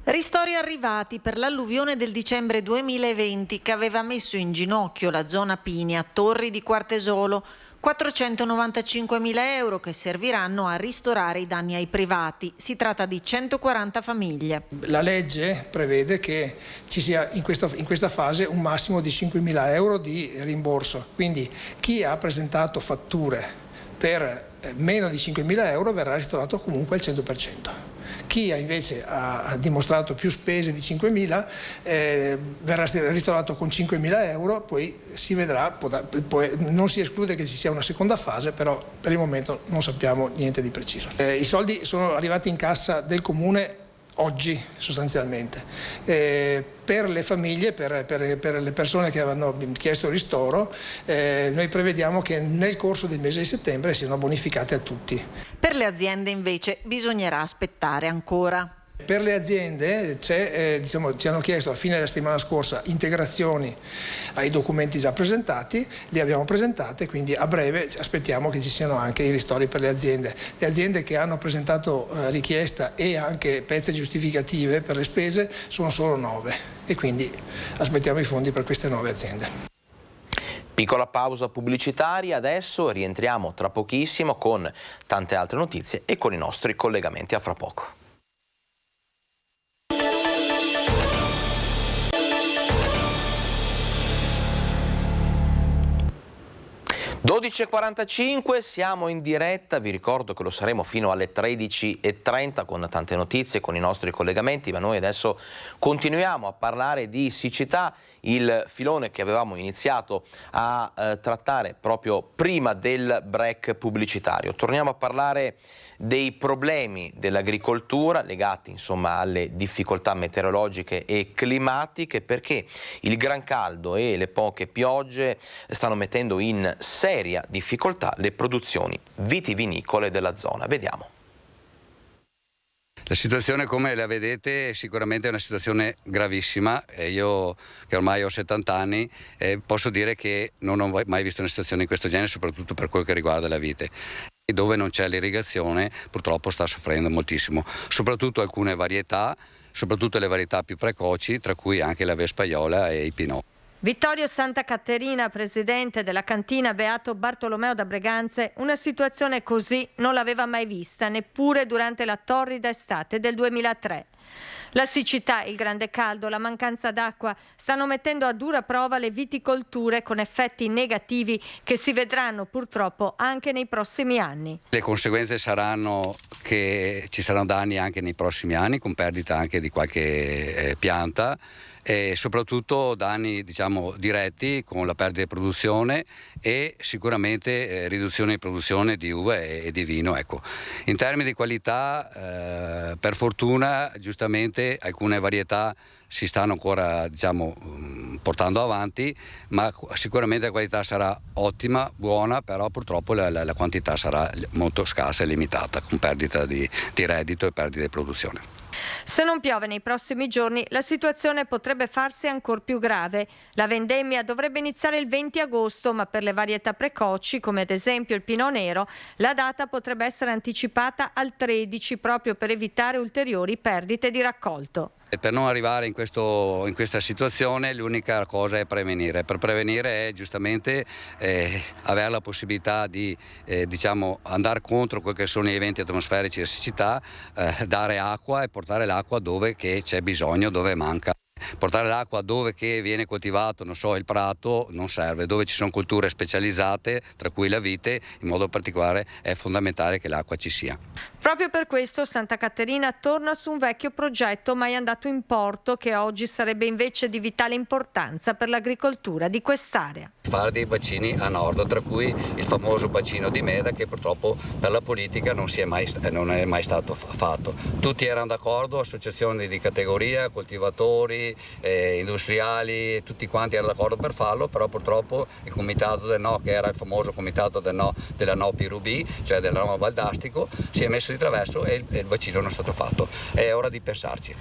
Ristori arrivati per l'alluvione del dicembre 2020 che aveva messo in ginocchio la zona Pini a Torri di Quartesolo. 495.000 euro che serviranno a ristorare i danni ai privati. Si tratta di 140 famiglie. La legge prevede che ci sia in questa fase un massimo di 5.000 euro di rimborso. Quindi chi ha presentato fatture per meno di 5.000 euro verrà ristorato comunque al 100%. Chi invece ha dimostrato più spese di 5.000 verrà ristorato con 5.000 euro, poi si vedrà, non si esclude che ci sia una seconda fase, però per il momento non sappiamo niente di preciso. I soldi sono arrivati in cassa del comune oggi sostanzialmente. Per le famiglie, per le persone che avevano chiesto ristoro, noi prevediamo che nel corso del mese di settembre siano bonificate a tutti. Per le aziende invece bisognerà aspettare ancora. Per le aziende ci hanno chiesto a fine della settimana scorsa integrazioni ai documenti già presentati, li abbiamo presentate, quindi a breve aspettiamo che ci siano anche i ristori per le aziende. Le aziende che hanno presentato richiesta e anche pezze giustificative per le spese sono solo 9 e quindi aspettiamo i fondi per queste 9 aziende. Piccola pausa pubblicitaria, adesso rientriamo tra pochissimo con tante altre notizie e con i nostri collegamenti. A fra poco. 12:45, siamo in diretta, vi ricordo che lo saremo fino alle 13:30 con tante notizie, con i nostri collegamenti, ma noi adesso continuiamo a parlare di siccità, il filone che avevamo iniziato a trattare proprio prima del break pubblicitario. Torniamo a parlare dei problemi dell'agricoltura legati insomma alle difficoltà meteorologiche e climatiche, perché il gran caldo e le poche piogge stanno mettendo in seria difficoltà le produzioni vitivinicole della zona. Vediamo. La situazione, come la vedete, sicuramente è una situazione gravissima. Io che ormai ho 70 anni posso dire che non ho mai visto una situazione di questo genere, soprattutto per quel che riguarda la vite. E dove non c'è l'irrigazione purtroppo sta soffrendo moltissimo, soprattutto alcune varietà, soprattutto le varietà più precoci, tra cui anche la Vespaiola e i Pinot. Vittorio Santa Caterina, presidente della cantina Beato Bartolomeo da Breganze, una situazione così non l'aveva mai vista neppure durante la torrida estate del 2003. La siccità, il grande caldo, la mancanza d'acqua stanno mettendo a dura prova le viticolture con effetti negativi che si vedranno purtroppo anche nei prossimi anni. Le conseguenze saranno che ci saranno danni anche nei prossimi anni, con perdita anche di qualche pianta, e soprattutto danni diretti con la perdita di produzione e sicuramente riduzione di produzione di uve e di vino. Ecco. In termini di qualità, per fortuna giustamente alcune varietà si stanno ancora portando avanti, ma sicuramente la qualità sarà ottima, buona, però purtroppo la quantità sarà molto scarsa e limitata, con perdita di reddito e perdita di produzione. Se non piove nei prossimi giorni, la situazione potrebbe farsi ancor più grave. La vendemmia dovrebbe iniziare il 20 agosto, ma per le varietà precoci, come ad esempio il Pinot Nero, la data potrebbe essere anticipata al 13, proprio per evitare ulteriori perdite di raccolto. E per non arrivare in questa situazione l'unica cosa è prevenire. Per prevenire è giustamente avere la possibilità di andare contro quelli che sono gli eventi atmosferici e siccità, dare acqua e portare l'acqua dove che c'è bisogno, dove manca. Portare l'acqua dove che viene coltivato, il prato non serve, dove ci sono colture specializzate, tra cui la vite, in modo particolare è fondamentale che l'acqua ci sia. Proprio per questo Santa Caterina torna su un vecchio progetto mai andato in porto, che oggi sarebbe invece di vitale importanza per l'agricoltura di quest'area. Fare dei bacini a nord, tra cui il famoso bacino di Meda, che purtroppo per la politica non è mai stato fatto. Tutti erano d'accordo, associazioni di categoria, coltivatori, industriali, tutti quanti erano d'accordo per farlo, però purtroppo il comitato del no, che era il famoso comitato del no della No Pirubì, cioè del Roma Valdastico, si è messo di traverso e il bacino non è stato fatto. È ora di pensarci.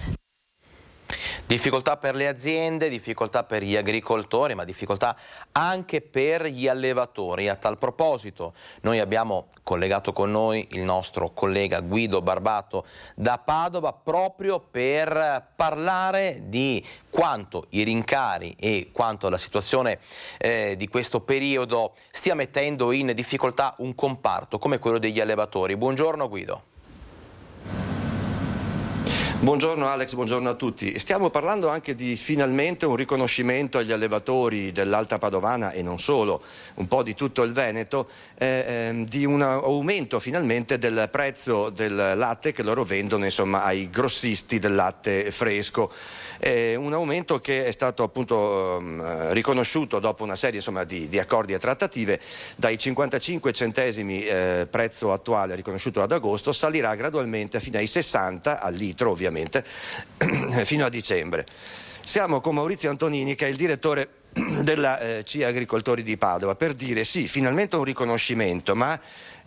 Difficoltà per le aziende, difficoltà per gli agricoltori, ma difficoltà anche per gli allevatori. A tal proposito noi abbiamo collegato con noi il nostro collega Guido Barbato da Padova proprio per parlare di quanto i rincari e quanto la situazione di questo periodo stia mettendo in difficoltà un comparto come quello degli allevatori. Buongiorno Guido. Buongiorno Alex, buongiorno a tutti. Stiamo parlando anche di finalmente un riconoscimento agli allevatori dell'Alta Padovana e non solo, un po' di tutto il Veneto, di un aumento finalmente del prezzo del latte che loro vendono ai grossisti del latte fresco. Un aumento che è stato appunto riconosciuto dopo una serie di accordi e trattative. Dai 55 centesimi prezzo attuale riconosciuto ad agosto salirà gradualmente fino ai 60 al litro ovviamente fino a dicembre. Siamo con Maurizio Antonini, che è il direttore della CIA Agricoltori di Padova, per dire sì, finalmente un riconoscimento, ma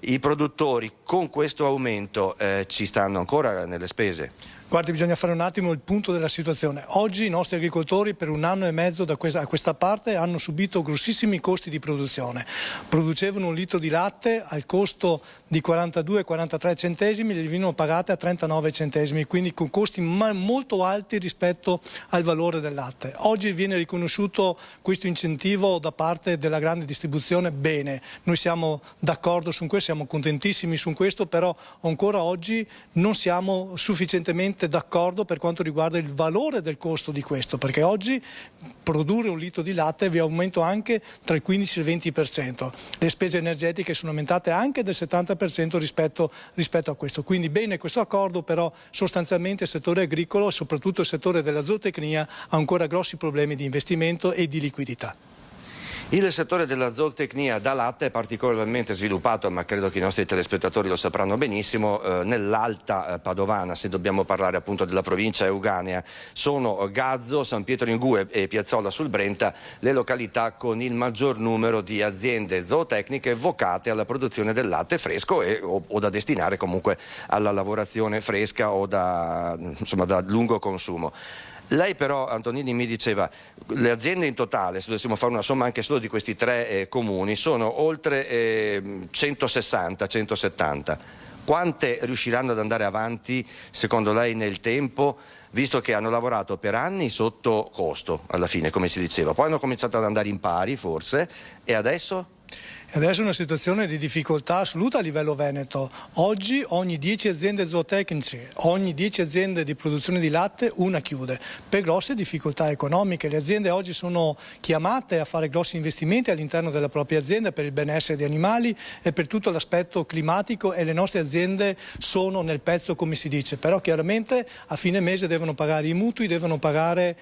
I produttori con questo aumento ci stanno ancora nelle spese? Guardi, bisogna fare un attimo il punto della situazione. Oggi i nostri agricoltori per 1 anno e mezzo a questa parte hanno subito grossissimi costi di produzione. Producevano 1 litro di latte al costo di 42-43 centesimi, le venivano pagate a 39 centesimi, quindi con costi molto alti rispetto al valore del latte. Oggi viene riconosciuto questo incentivo da parte della grande distribuzione, bene, noi siamo d'accordo su questo, siamo contentissimi su questo, però ancora oggi non siamo sufficientemente d'accordo per quanto riguarda il valore del costo di questo, perché oggi produrre 1 litro di latte vi aumenta anche tra il 15 e il 20%. Le spese energetiche sono aumentate anche del 70% rispetto a questo. Quindi bene questo accordo, però sostanzialmente il settore agricolo, soprattutto il settore della zootecnia, ha ancora grossi problemi di investimento e di liquidità. Il settore della zootecnia da latte è particolarmente sviluppato, ma credo che i nostri telespettatori lo sapranno benissimo, nell'Alta Padovana, se dobbiamo parlare appunto della provincia euganea. Sono Gazzo, San Pietro in Gue e Piazzola sul Brenta le località con il maggior numero di aziende zootecniche vocate alla produzione del latte fresco o da destinare comunque alla lavorazione fresca o da lungo consumo. Lei però, Antonini, mi diceva le aziende in totale, se dovessimo fare una somma anche solo di questi 3 comuni, sono oltre 160-170. Quante riusciranno ad andare avanti, secondo lei, nel tempo, visto che hanno lavorato per anni sotto costo, alla fine, come si diceva? Poi hanno cominciato ad andare in pari, forse, e adesso? Adesso è una situazione di difficoltà assoluta a livello veneto. Oggi ogni 10 aziende zootecniche, ogni 10 aziende di produzione di latte, una chiude per grosse difficoltà economiche. Le aziende oggi sono chiamate a fare grossi investimenti all'interno della propria azienda per il benessere degli animali e per tutto l'aspetto climatico, e le nostre aziende sono nel pezzo, come si dice, però chiaramente a fine mese devono pagare i mutui, devono pagare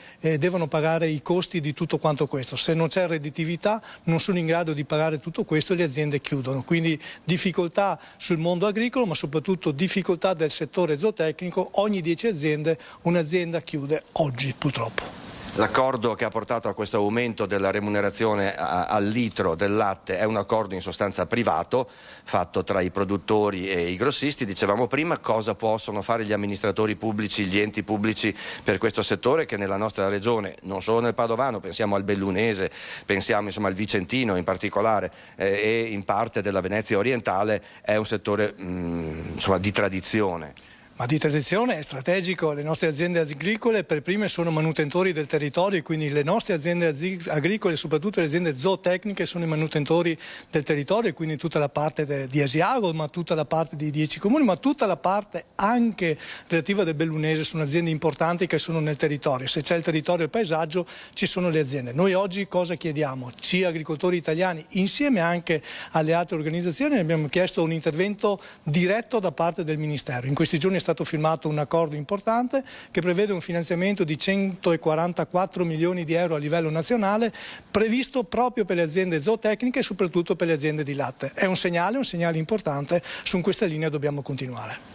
i costi di tutto quanto questo. Se non c'è redditività non sono in grado di pagare tutto questo, le aziende chiudono, quindi difficoltà sul mondo agricolo, ma soprattutto difficoltà del settore zootecnico. Ogni 10 aziende un'azienda chiude oggi, purtroppo. L'accordo che ha portato a questo aumento della remunerazione al litro del latte è un accordo in sostanza privato, fatto tra i produttori e i grossisti. Dicevamo prima, cosa possono fare gli amministratori pubblici, gli enti pubblici per questo settore che nella nostra regione, non solo nel Padovano, pensiamo al Bellunese, pensiamo al Vicentino in particolare e in parte della Venezia orientale, è un settore di tradizione. Ma di tradizione è strategico. Le nostre aziende agricole per prime sono manutentori del territorio, quindi le nostre aziende agricole, soprattutto le aziende zootecniche, sono i manutentori del territorio, quindi tutta la parte di Asiago, ma tutta la parte di 10 comuni, ma tutta la parte anche relativa del Bellunese. Sono aziende importanti che sono nel territorio. Se c'è il territorio e il paesaggio ci sono le aziende. Noi oggi cosa chiediamo? Ci agricoltori italiani, insieme anche alle altre organizzazioni, abbiamo chiesto un intervento diretto da parte del Ministero. In questi giorni è stato firmato un accordo importante che prevede un finanziamento di 144 milioni di euro a livello nazionale, previsto proprio per le aziende zootecniche e soprattutto per le aziende di latte. È un segnale importante, su questa linea dobbiamo continuare.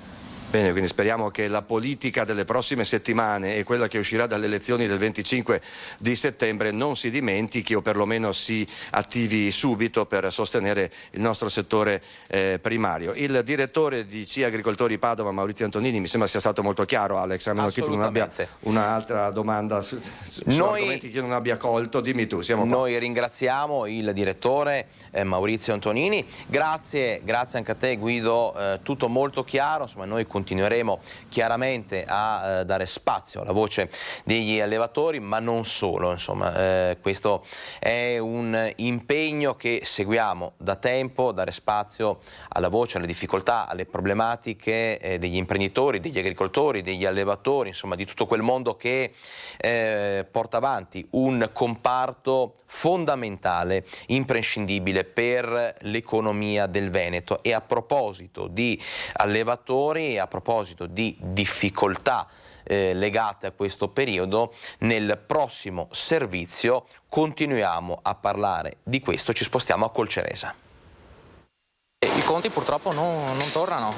Bene, quindi speriamo che la politica delle prossime settimane e quella che uscirà dalle elezioni del 25 di settembre non si dimentichi o perlomeno si attivi subito per sostenere il nostro settore primario. Il direttore di CIA Agricoltori Padova, Maurizio Antonini, mi sembra sia stato molto chiaro. Alex, a meno che tu non abbia un'altra domanda su argomenti che io non abbia colto, dimmi tu. Noi ringraziamo il direttore Maurizio Antonini, grazie anche a te Guido, tutto molto chiaro. Insomma, noi continueremo chiaramente a dare spazio alla voce degli allevatori, ma non solo, insomma, questo è un impegno che seguiamo da tempo, dare spazio alla voce, alle difficoltà, alle problematiche degli imprenditori, degli agricoltori, degli allevatori, insomma di tutto quel mondo che porta avanti un comparto fondamentale, imprescindibile per l'economia del Veneto. E a proposito di allevatori, a proposito di difficoltà legate a questo periodo, nel prossimo servizio continuiamo a parlare di questo, ci spostiamo a Colceresa. I conti purtroppo non tornano.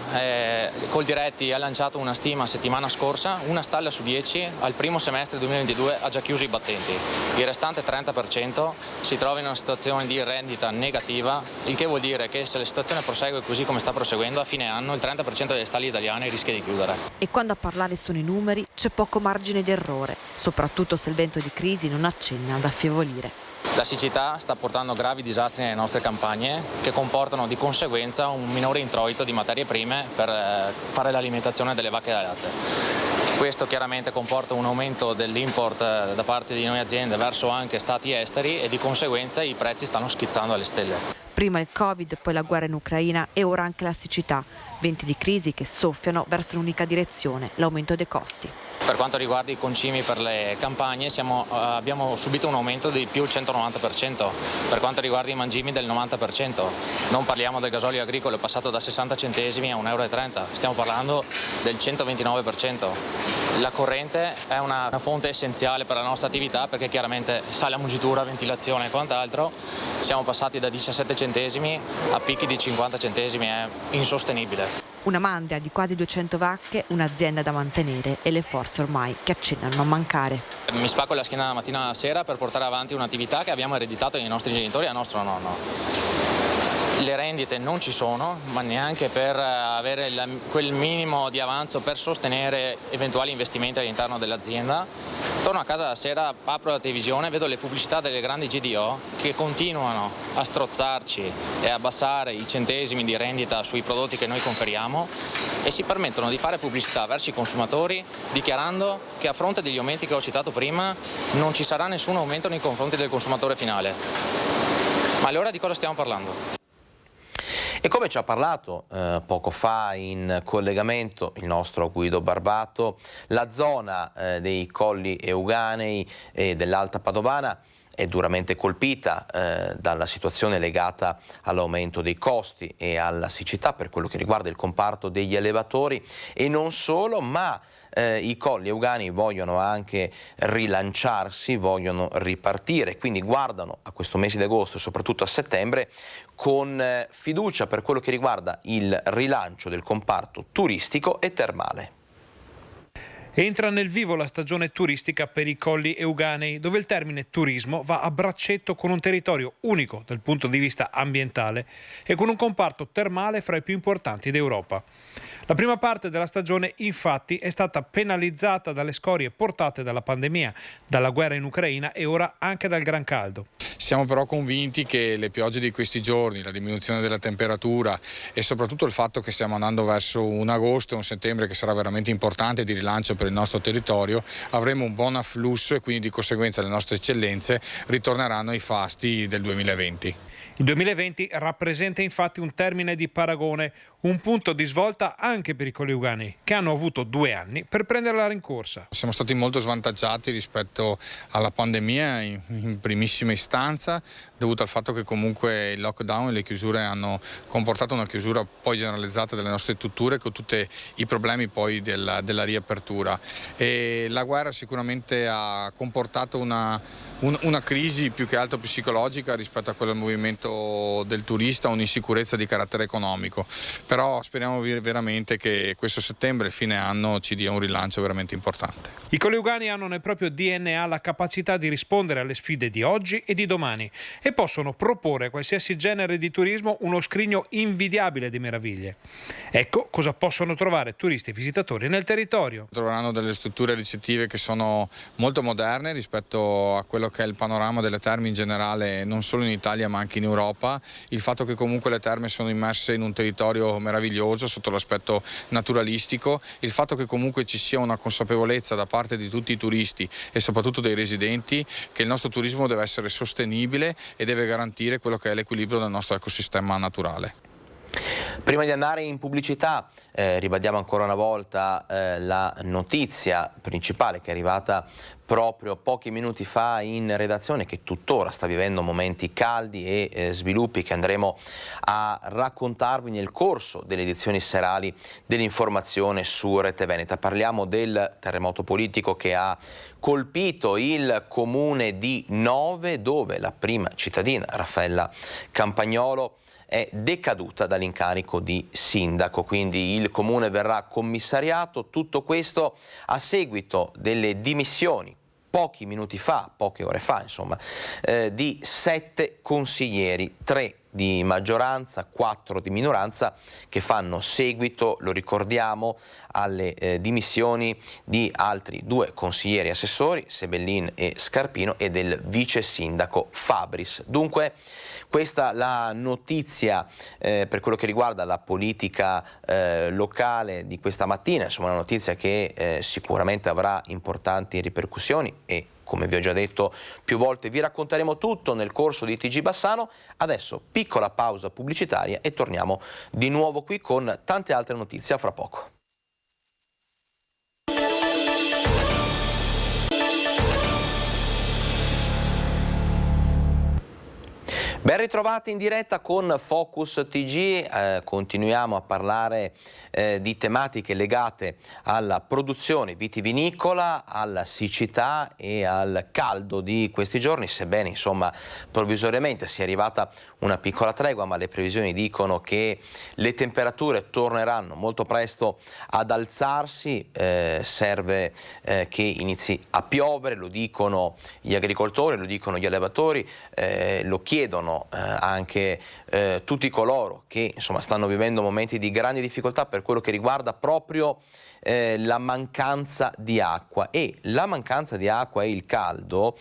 Coldiretti ha lanciato una stima settimana scorsa, una stalla su 10 al primo semestre 2022 ha già chiuso i battenti. Il restante 30% si trova in una situazione di rendita negativa, il che vuol dire che se la situazione prosegue così come sta proseguendo, a fine anno il 30% delle stalle italiane rischia di chiudere. E quando a parlare sono i numeri c'è poco margine d'errore, soprattutto se il vento di crisi non accenna ad affievolire. La siccità sta portando gravi disastri nelle nostre campagne che comportano di conseguenza un minore introito di materie prime per fare l'alimentazione delle vacche da latte. Questo chiaramente comporta un aumento dell'import da parte di noi aziende verso anche stati esteri e di conseguenza i prezzi stanno schizzando alle stelle. Prima il Covid, poi la guerra in Ucraina e ora anche la siccità. Venti di crisi che soffiano verso l'unica direzione, l'aumento dei costi. Per quanto riguarda i concimi per le campagne abbiamo subito un aumento di più 190%, per quanto riguarda i mangimi del 90%. Non parliamo del gasolio agricolo, è passato da 60 centesimi a 1,30 euro, stiamo parlando del 129%. La corrente è una fonte essenziale per la nostra attività perché chiaramente sale a mungitura, ventilazione e quant'altro. Siamo passati da 17 centesimi a picchi di 50 centesimi, è insostenibile. Una mandria di quasi 200 vacche, un'azienda da mantenere e le forze ormai che accennano a mancare. Mi spacco la schiena la mattina alla sera per portare avanti un'attività che abbiamo ereditato dai nostri genitori e a nostro nonno. Le rendite non ci sono, ma neanche per avere quel minimo di avanzo per sostenere eventuali investimenti all'interno dell'azienda. Torno a casa la sera, apro la televisione, vedo le pubblicità delle grandi GDO che continuano a strozzarci e abbassare i centesimi di rendita sui prodotti che noi conferiamo e si permettono di fare pubblicità verso i consumatori dichiarando che a fronte degli aumenti che ho citato prima non ci sarà nessun aumento nei confronti del consumatore finale. Ma allora di cosa stiamo parlando? E come ci ha parlato poco fa in collegamento il nostro Guido Barbato, la zona dei Colli Euganei e dell'Alta Padovana è duramente colpita dalla situazione legata all'aumento dei costi e alla siccità per quello che riguarda il comparto degli allevatori e non solo, ma i Colli Euganei vogliono anche rilanciarsi, vogliono ripartire, quindi guardano a questo mese di agosto e soprattutto a settembre con fiducia per quello che riguarda il rilancio del comparto turistico e termale. Entra nel vivo la stagione turistica per i Colli Euganei, dove il termine turismo va a braccetto con un territorio unico dal punto di vista ambientale e con un comparto termale fra i più importanti d'Europa. La prima parte della stagione infatti è stata penalizzata dalle scorie portate dalla pandemia, dalla guerra in Ucraina e ora anche dal gran caldo. Siamo però convinti che le piogge di questi giorni, la diminuzione della temperatura e soprattutto il fatto che stiamo andando verso un agosto e un settembre che sarà veramente importante di rilancio per il nostro territorio, avremo un buon afflusso e quindi di conseguenza le nostre eccellenze ritorneranno ai fasti del 2020. Il 2020 rappresenta infatti un termine di paragone, un punto di svolta anche per i Colli Euganei, che hanno avuto 2 anni per prendere la rincorsa. Siamo stati molto svantaggiati rispetto alla pandemia in primissima istanza, dovuto al fatto che comunque il lockdown e le chiusure hanno comportato una chiusura poi generalizzata delle nostre strutture con tutti i problemi poi della riapertura. E la guerra sicuramente ha comportato una crisi più che altro psicologica rispetto a quel movimento del turista, un'insicurezza di carattere economico. Però speriamo veramente che questo settembre, fine anno, ci dia un rilancio veramente importante. I Colli Euganei hanno nel proprio DNA la capacità di rispondere alle sfide di oggi e di domani e possono proporre a qualsiasi genere di turismo uno scrigno invidiabile di meraviglie. Ecco cosa possono trovare turisti e visitatori nel territorio. Troveranno delle strutture ricettive che sono molto moderne rispetto a quello che è il panorama delle terme in generale, non solo in Italia ma anche in Europa. Il fatto che comunque le terme sono immerse in un territorio meraviglioso sotto l'aspetto naturalistico, il fatto che comunque ci sia una consapevolezza da parte di tutti i turisti e soprattutto dei residenti che il nostro turismo deve essere sostenibile e deve garantire quello che è l'equilibrio del nostro ecosistema naturale. Prima di andare in pubblicità ribadiamo ancora una volta la notizia principale che è arrivata proprio pochi minuti fa in redazione, che tuttora sta vivendo momenti caldi e sviluppi che andremo a raccontarvi nel corso delle edizioni serali dell'informazione su Rete Veneta. Parliamo del terremoto politico che ha colpito il comune di Nove, dove la prima cittadina, Raffaella Campagnolo, è decaduta dall'incarico di sindaco, quindi il comune verrà commissariato. Tutto questo a seguito delle dimissioni pochi minuti fa, poche ore fa, insomma, di 7 consiglieri, 3 di maggioranza, 4 di minoranza, che fanno seguito, lo ricordiamo, alle dimissioni di altri 2 consiglieri assessori, Sebellin e Scarpino, e del vice sindaco Fabris. Dunque questa la notizia per quello che riguarda la politica locale di questa mattina, insomma una notizia che sicuramente avrà importanti ripercussioni e, come vi ho già detto più volte, vi racconteremo tutto nel corso di TG Bassano. Adesso piccola pausa pubblicitaria e torniamo di nuovo qui con tante altre notizie. A fra poco. Ben ritrovati in diretta con Focus TG, continuiamo a parlare di tematiche legate alla produzione vitivinicola, alla siccità e al caldo di questi giorni, sebbene insomma provvisoriamente sia arrivata una piccola tregua, ma le previsioni dicono che le temperature torneranno molto presto ad alzarsi, serve che inizi a piovere, lo dicono gli agricoltori, lo dicono gli allevatori, lo chiedono anche tutti coloro che insomma stanno vivendo momenti di grandi difficoltà per quello che riguarda proprio la mancanza di acqua, e la mancanza di acqua e il caldo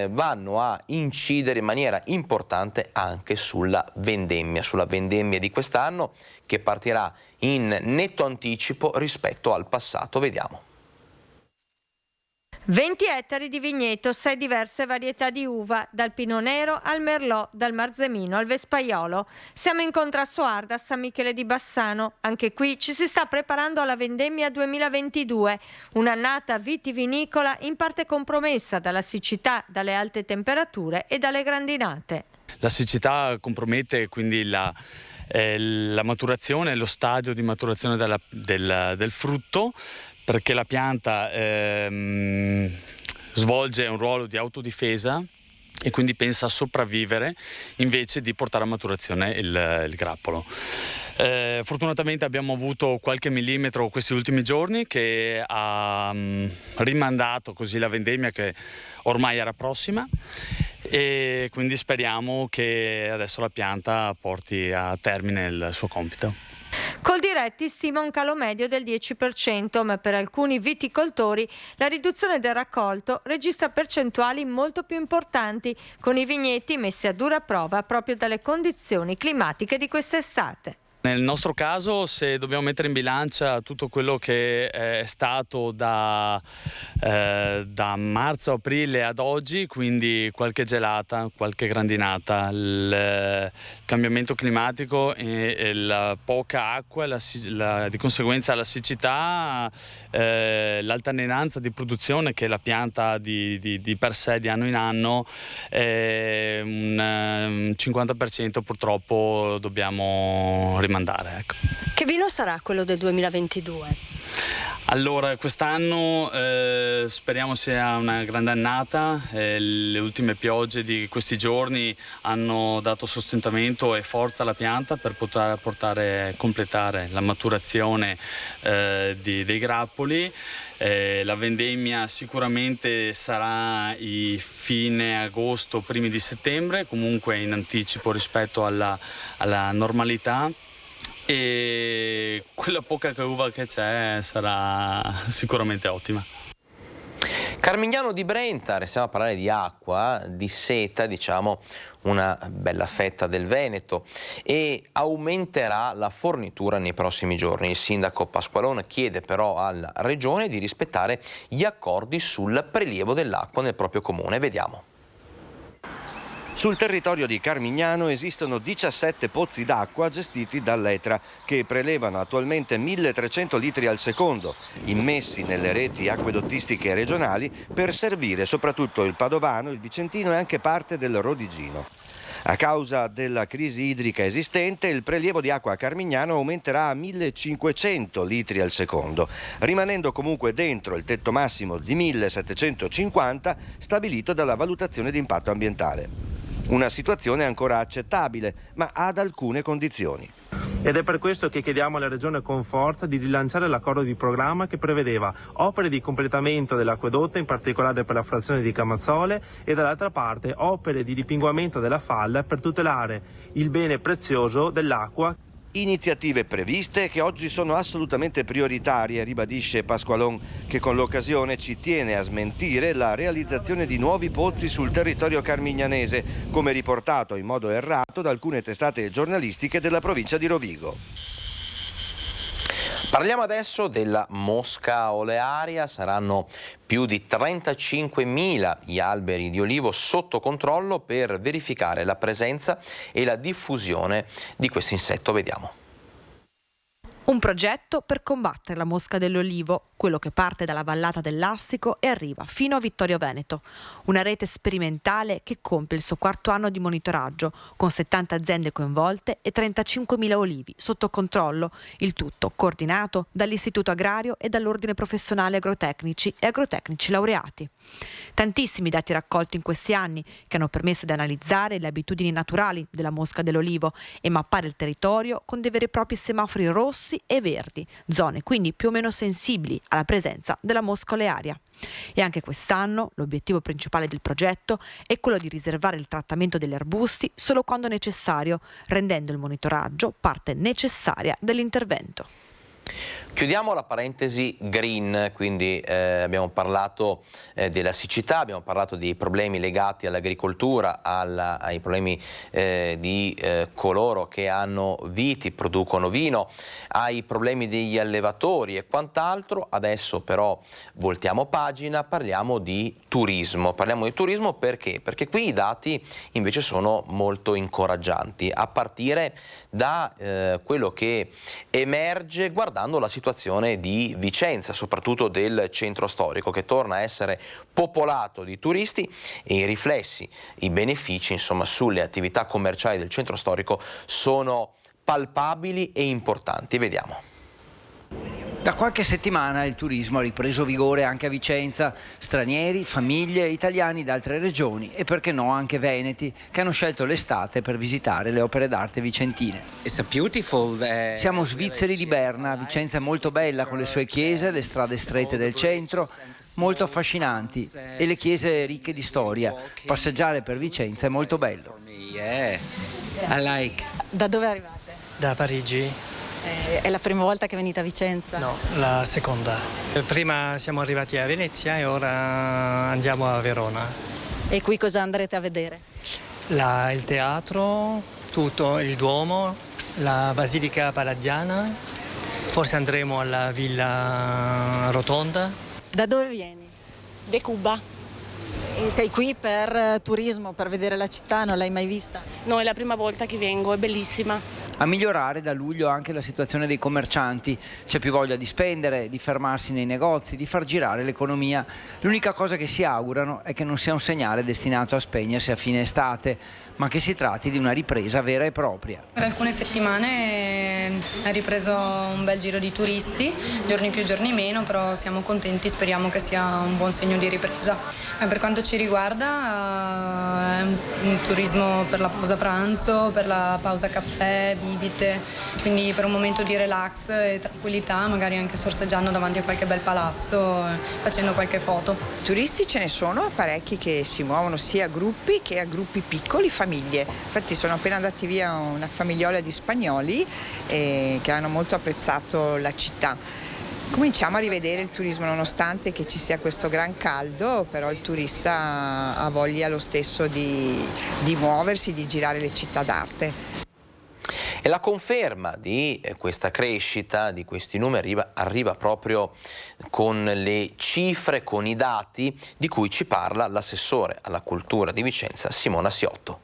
vanno a incidere in maniera importante anche sulla vendemmia di quest'anno, che partirà in netto anticipo rispetto al passato. Vediamo. 20 ettari di vigneto, 6 diverse varietà di uva, dal Pinot Nero al Merlot, dal Marzemino al Vespaiolo. Siamo in Contrassoarda, a San Michele di Bassano. Anche qui ci si sta preparando alla vendemmia 2022, un'annata vitivinicola in parte compromessa dalla siccità, dalle alte temperature e dalle grandinate. La siccità compromette quindi la maturazione, lo stadio di maturazione del frutto, perché la pianta svolge un ruolo di autodifesa e quindi pensa a sopravvivere invece di portare a maturazione il grappolo. Fortunatamente abbiamo avuto qualche millimetro questi ultimi giorni che ha rimandato così la vendemmia, che ormai era prossima, e quindi speriamo che adesso la pianta porti a termine il suo compito. Coldiretti stima un calo medio del 10%, ma per alcuni viticoltori la riduzione del raccolto registra percentuali molto più importanti, con i vigneti messi a dura prova proprio dalle condizioni climatiche di quest'estate. Nel nostro caso, se dobbiamo mettere in bilancia tutto quello che è stato da marzo-aprile ad oggi, quindi qualche gelata, qualche grandinata, il cambiamento climatico e la poca acqua, di conseguenza la siccità, l'altalenanza di produzione che la pianta di per sé di anno in anno, un 50% purtroppo dobbiamo rimandare. Ecco. Che vino sarà quello del 2022? Allora, quest'anno speriamo sia una grande annata, le ultime piogge di questi giorni hanno dato sostentamento e forza alla pianta per poter completare la maturazione dei grappoli. La vendemmia sicuramente sarà fine agosto, primi di settembre, comunque in anticipo rispetto alla normalità. E quella poca uva che c'è sarà sicuramente ottima. Carmignano di Brenta, restiamo a parlare di acqua, di seta, diciamo una bella fetta del Veneto, e aumenterà la fornitura nei prossimi giorni. Il sindaco Pasqualone chiede però alla regione di rispettare gli accordi sul prelievo dell'acqua nel proprio comune. Vediamo. Sul territorio di Carmignano esistono 17 pozzi d'acqua gestiti dall'Etra che prelevano attualmente 1300 litri al secondo, immessi nelle reti acquedottistiche regionali per servire soprattutto il Padovano, il Vicentino e anche parte del Rodigino. A causa della crisi idrica esistente, il prelievo di acqua a Carmignano aumenterà a 1500 litri al secondo, rimanendo comunque dentro il tetto massimo di 1750 stabilito dalla valutazione di impatto ambientale. Una situazione ancora accettabile, ma ad alcune condizioni. Ed è per questo che chiediamo alla Regione con forza di rilanciare l'accordo di programma che prevedeva opere di completamento dell'acquedotto, in particolare per la frazione di Camazzole, e dall'altra parte opere di ripinguamento della falla per tutelare il bene prezioso dell'acqua. Iniziative previste che oggi sono assolutamente prioritarie, ribadisce Pasqualon, che con l'occasione ci tiene a smentire la realizzazione di nuovi pozzi sul territorio carmignanese, come riportato in modo errato da alcune testate giornalistiche della provincia di Rovigo. Parliamo adesso della mosca olearia. Saranno più di 35.000 gli alberi di olivo sotto controllo per verificare la presenza e la diffusione di questo insetto. Vediamo. Un progetto per combattere la mosca dell'olivo, quello che parte dalla vallata del Lassico e arriva fino a Vittorio Veneto. Una rete sperimentale che compie il suo 4º anno di monitoraggio, con 70 aziende coinvolte e 35.000 olivi sotto controllo, il tutto coordinato dall'Istituto Agrario e dall'Ordine Professionale Agrotecnici e Agrotecnici Laureati. Tantissimi dati raccolti in questi anni che hanno permesso di analizzare le abitudini naturali della mosca dell'olivo e mappare il territorio con dei veri e propri semafori rossi e verdi, zone quindi più o meno sensibili alla presenza della mosca olearia. E anche quest'anno l'obiettivo principale del progetto è quello di riservare il trattamento degli arbusti solo quando necessario, rendendo il monitoraggio parte necessaria dell'intervento. Chiudiamo la parentesi green, quindi abbiamo parlato della siccità, abbiamo parlato dei problemi legati all'agricoltura, ai problemi di coloro che hanno viti, producono vino, ai problemi degli allevatori e quant'altro. Adesso però voltiamo pagina, parliamo di turismo. Parliamo di turismo perché? Perché qui i dati invece sono molto incoraggianti, a partire da quello che emerge guardando la situazione di Vicenza, soprattutto del centro storico, che torna a essere popolato di turisti, e i riflessi, i benefici insomma sulle attività commerciali del centro storico sono palpabili e importanti. Vediamo. Da qualche settimana il turismo ha ripreso vigore anche a Vicenza. Stranieri, famiglie, italiani da altre regioni e perché no anche veneti che hanno scelto l'estate per visitare le opere d'arte vicentine. Siamo svizzeri di Berna. Vicenza è molto bella con le sue chiese, le strade strette del centro, molto affascinanti, e le chiese ricche di storia. Passeggiare per Vicenza è molto bello. Da dove arrivate? Da Parigi. È la prima volta che venite a Vicenza? No, la seconda. Prima siamo arrivati a Venezia e ora andiamo a Verona. E qui cosa andrete a vedere? Il teatro, tutto il Duomo, la Basilica Palladiana, forse andremo alla Villa Rotonda. Da dove vieni? De Cuba. E sei qui per turismo, per vedere la città, non l'hai mai vista? No, è la prima volta che vengo, è bellissima. A migliorare da luglio anche la situazione dei commercianti. C'è più voglia di spendere, di fermarsi nei negozi, di far girare l'economia. L'unica cosa che si augurano è che non sia un segnale destinato a spegnersi a fine estate, ma che si tratti di una ripresa vera e propria. Per alcune settimane è ripreso un bel giro di turisti, giorni più, giorni meno, però siamo contenti, speriamo che sia un buon segno di ripresa. Per quanto ci riguarda è un turismo per la pausa pranzo, per la pausa caffè, bibite, quindi per un momento di relax e tranquillità, magari anche sorseggiando davanti a qualche bel palazzo, facendo qualche foto. Turisti ce ne sono parecchi che si muovono sia a gruppi che a gruppi piccoli, famiglie. Infatti sono appena andati via una famigliola di spagnoli che hanno molto apprezzato la città. Cominciamo a rivedere il turismo, nonostante che ci sia questo gran caldo, però il turista ha voglia lo stesso di muoversi, di girare le città d'arte. E la conferma di questa crescita, di questi numeri, arriva proprio con le cifre, con i dati di cui ci parla l'assessore alla cultura di Vicenza, Simona Siotto.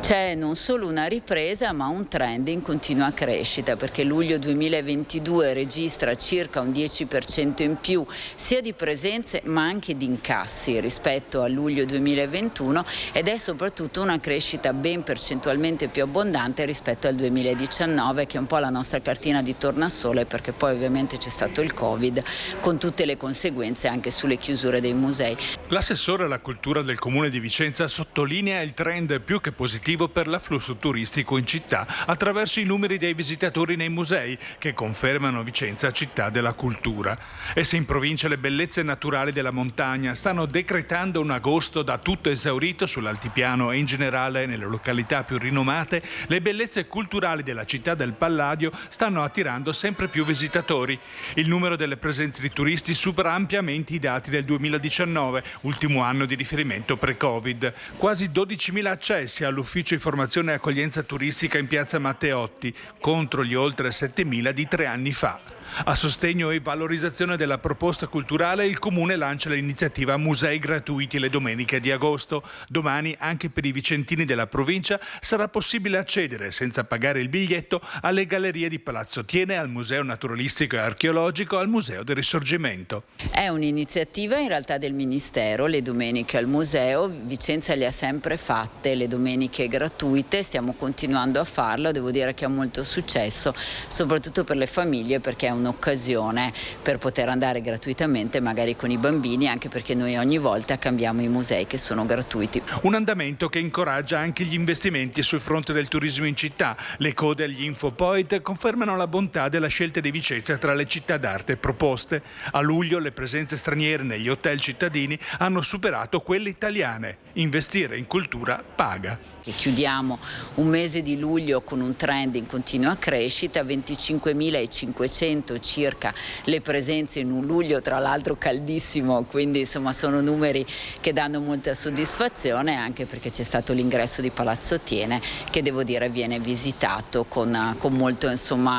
C'è non solo una ripresa ma un trend in continua crescita, perché luglio 2022 registra circa un 10% in più sia di presenze ma anche di incassi rispetto a luglio 2021, ed è soprattutto una crescita ben percentualmente più abbondante rispetto al 2019, che è un po' la nostra cartina di tornasole, perché poi ovviamente c'è stato il Covid con tutte le conseguenze anche sulle chiusure dei musei. L'assessore alla cultura del Comune di Vicenza sottolinea il trend più che positivo per l'afflusso turistico in città attraverso i numeri dei visitatori nei musei, che confermano Vicenza città della cultura. E se in provincia le bellezze naturali della montagna stanno decretando un agosto da tutto esaurito sull'altipiano e in generale nelle località più rinomate, le bellezze culturali della città del Palladio stanno attirando sempre più visitatori. Il numero delle presenze di turisti supera ampiamente i dati del 2019, ultimo anno di riferimento pre-Covid. Quasi 12.000 accessi all'ufficio informazione e accoglienza turistica in piazza Matteotti, contro gli oltre 7.000 di 3 anni fa. A sostegno e valorizzazione della proposta culturale, il Comune lancia l'iniziativa Musei gratuiti le domeniche di agosto. Domani anche per i vicentini della provincia sarà possibile accedere senza pagare il biglietto alle gallerie di Palazzo Thiene, al Museo Naturalistico e Archeologico, al Museo del Risorgimento. È un'iniziativa in realtà del Ministero, le domeniche al museo. Vicenza le ha sempre fatte, le domeniche gratuite, stiamo continuando a farlo, devo dire che ha molto successo, soprattutto per le famiglie, perché è un'occasione per poter andare gratuitamente magari con i bambini, anche perché noi ogni volta cambiamo i musei che sono gratuiti. Un andamento che incoraggia anche gli investimenti sul fronte del turismo in città. Le code agli infopoint confermano la bontà della scelta di Vicenza tra le città d'arte proposte. A luglio le presenze straniere negli hotel cittadini hanno superato quelle italiane. Investire in cultura paga. Chiudiamo un mese di luglio con un trend in continua crescita, 25.500 circa le presenze in un luglio tra l'altro caldissimo, quindi insomma sono numeri che danno molta soddisfazione, anche perché c'è stato l'ingresso di Palazzo Thiene, che devo dire viene visitato con molto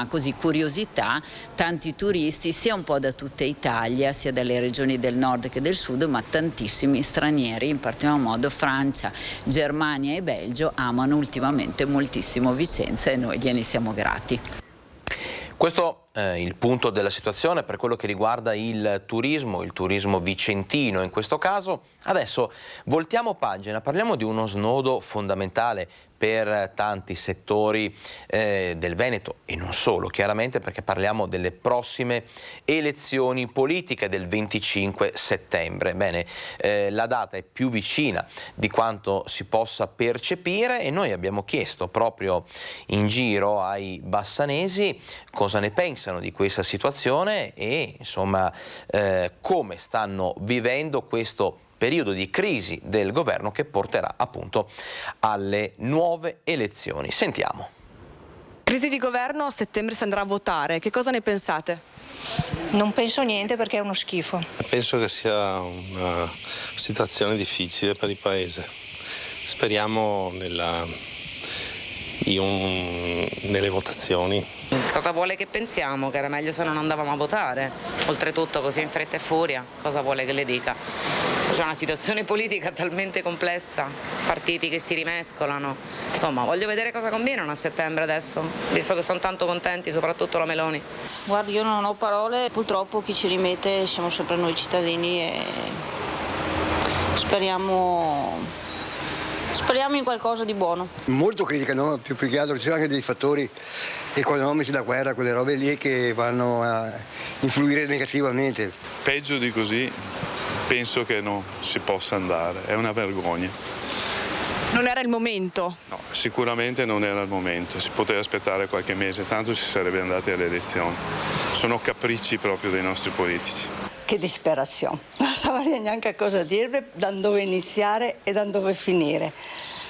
così curiosità, tanti turisti sia un po' da tutta Italia, sia dalle regioni del nord che del sud, ma tantissimi stranieri, in particolar modo Francia, Germania e Belgio amano ultimamente moltissimo Vicenza e noi gliene siamo grati. Questo è il punto della situazione per quello che riguarda il turismo vicentino in questo caso. Adesso voltiamo pagina, parliamo di uno snodo fondamentale per tanti settori del Veneto e non solo, chiaramente, perché parliamo delle prossime elezioni politiche del 25 settembre. Bene, la data è più vicina di quanto si possa percepire e noi abbiamo chiesto proprio in giro ai bassanesi cosa ne pensano di questa situazione e insomma come stanno vivendo questo periodo di crisi del governo che porterà appunto alle nuove elezioni. Sentiamo. Crisi di governo, a settembre si andrà a votare, che cosa ne pensate? Non penso niente perché è uno schifo. Penso che sia una situazione difficile per il Paese. Speriamo nelle votazioni. Cosa vuole che pensiamo? Che era meglio se non andavamo a votare? Oltretutto così in fretta e furia, cosa vuole che le dica? C'è una situazione politica talmente complessa, partiti che si rimescolano. Insomma, voglio vedere cosa combinano a settembre adesso, visto che sono tanto contenti, soprattutto la Meloni. Guardi, io non ho parole, purtroppo chi ci rimette siamo sempre noi cittadini e speriamo in qualcosa di buono. Molto critica, no? Più che altro ci sono anche dei fattori economici da guerra, quelle robe lì che vanno a influire negativamente. Peggio di così penso che non si possa andare, è una vergogna. Non era il momento? No, sicuramente non era il momento, si poteva aspettare qualche mese, tanto si sarebbe andati alle elezioni. Sono capricci proprio dei nostri politici. Che disperazione, non saprei neanche cosa dirvi, da dove iniziare e da dove finire.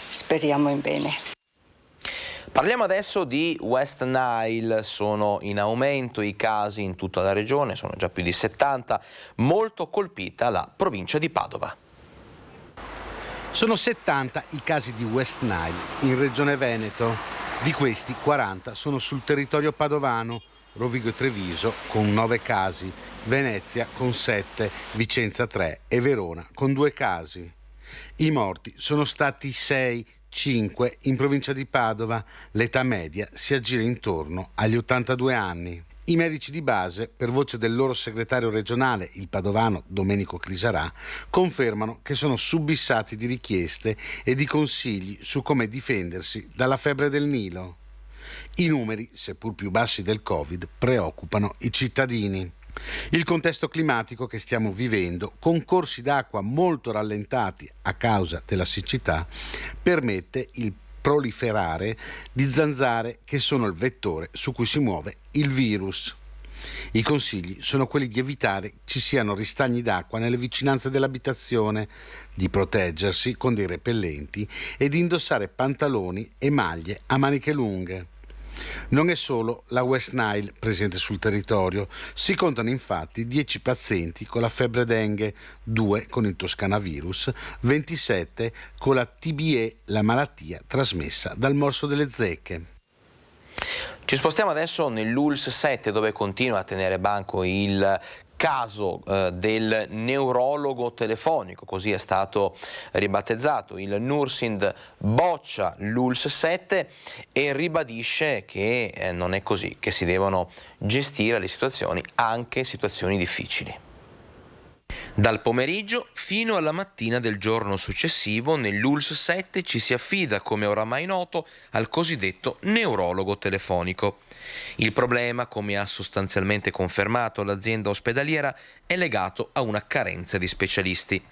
Speriamo in bene. Parliamo adesso di West Nile, sono in aumento i casi in tutta la regione, sono già più di 70, molto colpita la provincia di Padova. Sono 70 i casi di West Nile in regione Veneto, di questi 40 sono sul territorio padovano, Rovigo e Treviso con 9 casi, Venezia con 7, Vicenza 3 e Verona con 2 casi. I morti sono stati 6, 5 in provincia di Padova. L'età media si aggira intorno agli 82 anni. I medici di base, per voce del loro segretario regionale, il padovano Domenico Crisarà, confermano che sono subissati di richieste e di consigli su come difendersi dalla febbre del Nilo. I numeri, seppur più bassi del Covid, preoccupano i cittadini. Il contesto climatico che stiamo vivendo, con corsi d'acqua molto rallentati a causa della siccità, permette il proliferare di zanzare che sono il vettore su cui si muove il virus. I consigli sono quelli di evitare ci siano ristagni d'acqua nelle vicinanze dell'abitazione, di proteggersi con dei repellenti e di indossare pantaloni e maglie a maniche lunghe. Non è solo la West Nile presente sul territorio, si contano infatti 10 pazienti con la febbre dengue, 2 con il toscanavirus, 27 con la TBE, la malattia trasmessa dal morso delle zecche. Ci spostiamo adesso nell'ULSS 7, dove continua a tenere banco il caso del neurologo telefonico, così è stato ribattezzato. Il Nursind boccia l'ULSS 7 e ribadisce che non è così, che si devono gestire le situazioni, anche situazioni difficili. Dal pomeriggio fino alla mattina del giorno successivo nell'ULSS 7 ci si affida, come oramai noto, al cosiddetto neurologo telefonico. Il problema, come ha sostanzialmente confermato l'azienda ospedaliera, è legato a una carenza di specialisti.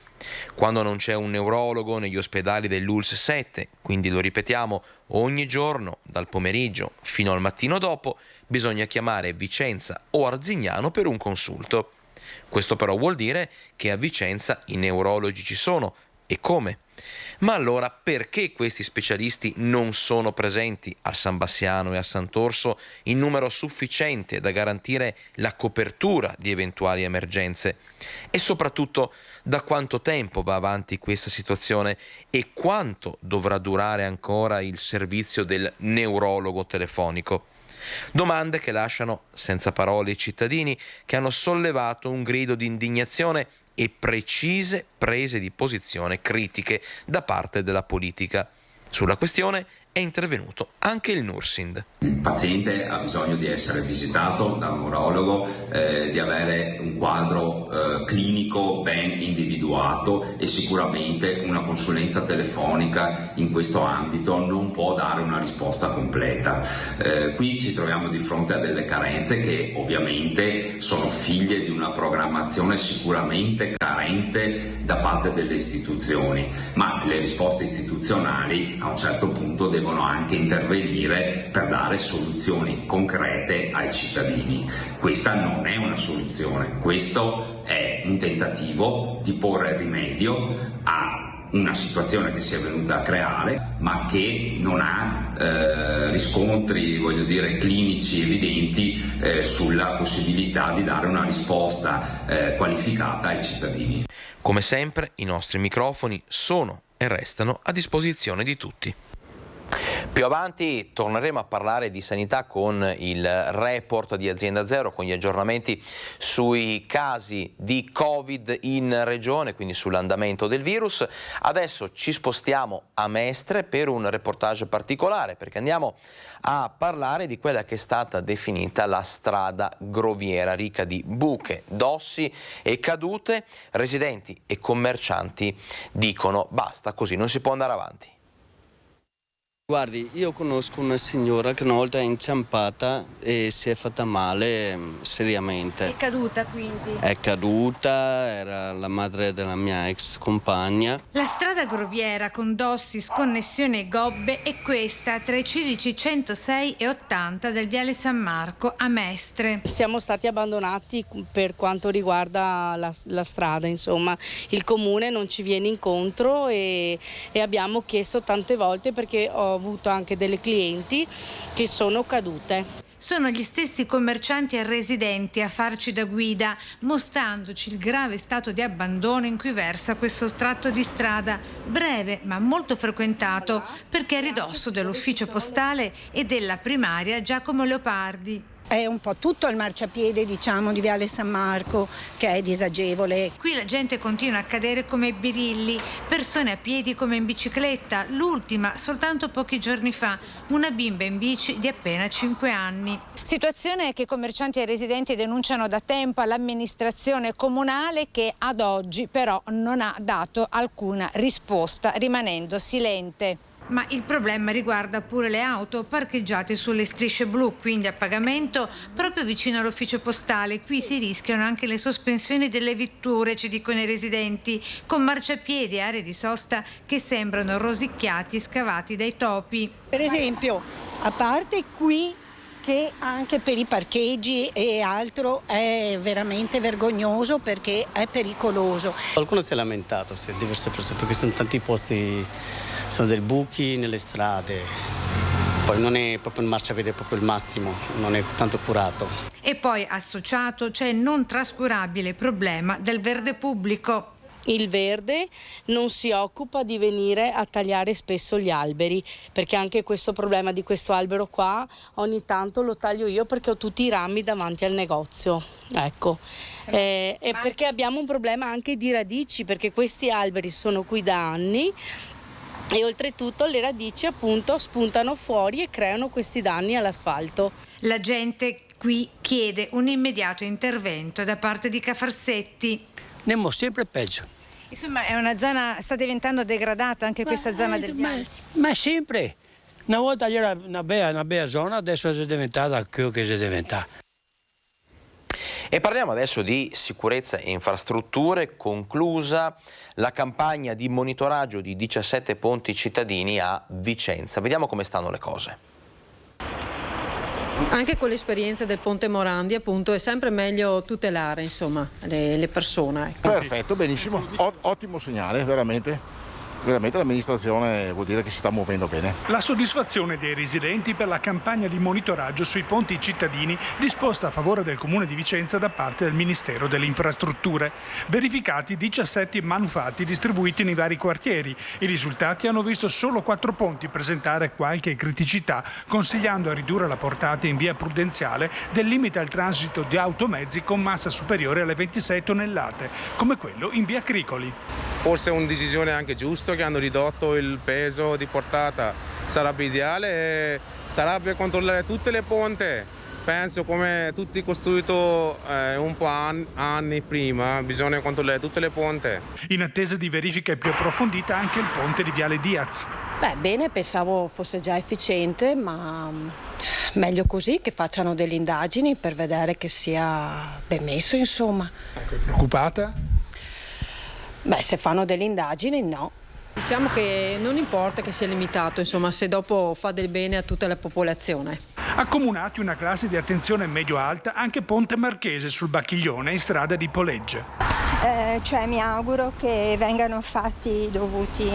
Quando non c'è un neurologo negli ospedali dell'ULSS 7, quindi lo ripetiamo ogni giorno dal pomeriggio fino al mattino dopo, bisogna chiamare Vicenza o Arzignano per un consulto. Questo però vuol dire che a Vicenza i neurologi ci sono, e come? Ma allora perché questi specialisti non sono presenti a San Bassiano e a Sant'Orso in numero sufficiente da garantire la copertura di eventuali emergenze? E soprattutto da quanto tempo va avanti questa situazione e quanto dovrà durare ancora il servizio del neurologo telefonico? Domande che lasciano senza parole i cittadini, che hanno sollevato un grido di indignazione e precise prese di posizione critiche da parte della politica. Sulla questione è intervenuto anche il Nursind. Il paziente ha bisogno di essere visitato da un neurologo, di avere un quadro clinico ben individuato, e sicuramente una consulenza telefonica in questo ambito non può dare una risposta completa. Qui ci troviamo di fronte a delle carenze che ovviamente sono figlie di una programmazione sicuramente carente da parte delle istituzioni, ma le risposte istituzionali a un certo punto devono anche intervenire per dare soluzioni concrete ai cittadini. Questa non è una soluzione, questo è un tentativo di porre rimedio a una situazione che si è venuta a creare, ma che non ha riscontri, clinici evidenti sulla possibilità di dare una risposta qualificata ai cittadini. Come sempre, i nostri microfoni sono e restano a disposizione di tutti. Più avanti torneremo a parlare di sanità con il report di Azienda Zero, con gli aggiornamenti sui casi di Covid in regione, quindi sull'andamento del virus. Adesso ci spostiamo a Mestre per un reportage particolare, perché andiamo a parlare di quella che è stata definita la strada groviera, ricca di buche, dossi e cadute. Residenti e commercianti dicono basta, così non si può andare avanti. Guardi, io conosco una signora che una volta è inciampata e si è fatta male seriamente. È caduta quindi? È caduta, era la madre della mia ex compagna. La strada groviera con dossi, sconnessioni e gobbe è questa tra i civici 106 e 80 del Viale San Marco a Mestre. Siamo stati abbandonati per quanto riguarda la strada, insomma. Il comune non ci viene incontro e abbiamo chiesto tante volte, perché ho avuto anche delle clienti che sono cadute. Sono gli stessi commercianti e residenti a farci da guida, mostrandoci il grave stato di abbandono in cui versa questo tratto di strada, breve ma molto frequentato, perché è a ridosso dell'ufficio postale e della primaria Giacomo Leopardi. È un po' tutto il marciapiede, diciamo, di Viale San Marco che è disagevole. Qui la gente continua a cadere come birilli, persone a piedi come in bicicletta. L'ultima, soltanto pochi giorni fa, una bimba in bici di appena 5 anni. Situazione che commercianti e residenti denunciano da tempo all'amministrazione comunale, che ad oggi però non ha dato alcuna risposta, rimanendo silente. Ma il problema riguarda pure le auto parcheggiate sulle strisce blu, quindi a pagamento, proprio vicino all'ufficio postale. Qui si rischiano anche le sospensioni delle vetture, ci dicono i residenti, con marciapiedi e aree di sosta che sembrano rosicchiati e scavati dai topi. Per esempio, a parte qui, che anche per i parcheggi e altro è veramente vergognoso perché è pericoloso. Qualcuno si è lamentato, diverse persone, perché sono tanti posti, sono dei buchi nelle strade, poi non è proprio il marciapiede, è proprio il massimo, non è tanto curato. E poi associato c'è il non trascurabile problema del verde pubblico. Il verde non si occupa di venire a tagliare spesso gli alberi, perché anche questo problema di questo albero qua ogni tanto lo taglio io perché ho tutti i rami davanti al negozio, ecco. E perché abbiamo un problema anche di radici, perché questi alberi sono qui da anni e oltretutto le radici appunto spuntano fuori e creano questi danni all'asfalto. La gente qui chiede un immediato intervento da parte di Cafarsetti. Andiamo sempre peggio. Insomma, è una zona, sta diventando degradata anche questa zona del Viale. Ma sempre. Una volta era una bella zona, adesso è diventata quello che è diventata. E parliamo adesso di sicurezza e infrastrutture. Conclusa la campagna di monitoraggio di 17 ponti cittadini a Vicenza. Vediamo come stanno le cose. Anche con l'esperienza del Ponte Morandi, appunto, è sempre meglio tutelare, insomma, le persone. Ecco. Perfetto, benissimo, ottimo segnale, veramente. Veramente l'amministrazione vuol dire che si sta muovendo bene. La soddisfazione dei residenti per la campagna di monitoraggio sui ponti cittadini disposta a favore del Comune di Vicenza da parte del Ministero delle Infrastrutture. Verificati 17 manufatti distribuiti nei vari quartieri. I risultati hanno visto solo 4 ponti presentare qualche criticità, consigliando a ridurre la portata in via Prudenziale del limite al transito di automezzi con massa superiore alle 26 tonnellate, come quello in via Cricoli. Forse è una decisione anche giusta che hanno ridotto il peso di portata, sarebbe ideale e sarebbe controllare tutte le ponte. Penso come tutti costruito un po' anni prima, bisogna controllare tutte le ponte. In attesa di verifica più approfondita anche il ponte di Viale Diaz. Bene, pensavo fosse già efficiente, ma meglio così, che facciano delle indagini per vedere che sia ben messo, insomma. Ecco, preoccupata? Se fanno delle indagini, no. Diciamo che non importa che sia limitato, insomma, se dopo fa del bene a tutta la popolazione. Accomunati una classe di attenzione medio-alta anche Ponte Marchese sul Bacchiglione in strada di Polegge. Mi auguro che vengano fatti i dovuti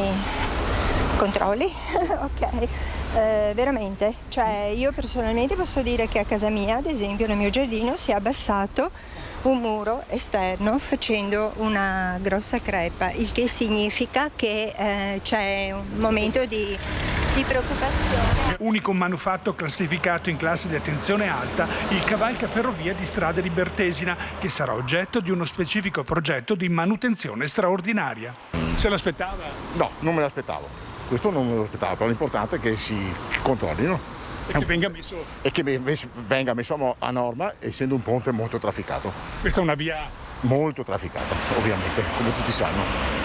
controlli, ok. Veramente, io personalmente posso dire che a casa mia, ad esempio nel mio giardino, si è abbassato un muro esterno facendo una grossa crepa, il che significa che c'è un momento di preoccupazione. Unico manufatto classificato in classe di attenzione alta, il cavalcaferrovia di strada di Bertesina, che sarà oggetto di uno specifico progetto di manutenzione straordinaria. Se l'aspettava? No, non me l'aspettavo. Questo non me lo aspettavo, però l'importante è che si controllino. E che venga messo... E che venga messo a norma, essendo un ponte molto trafficato. Questa è una via... Molto trafficata, ovviamente, come tutti sanno.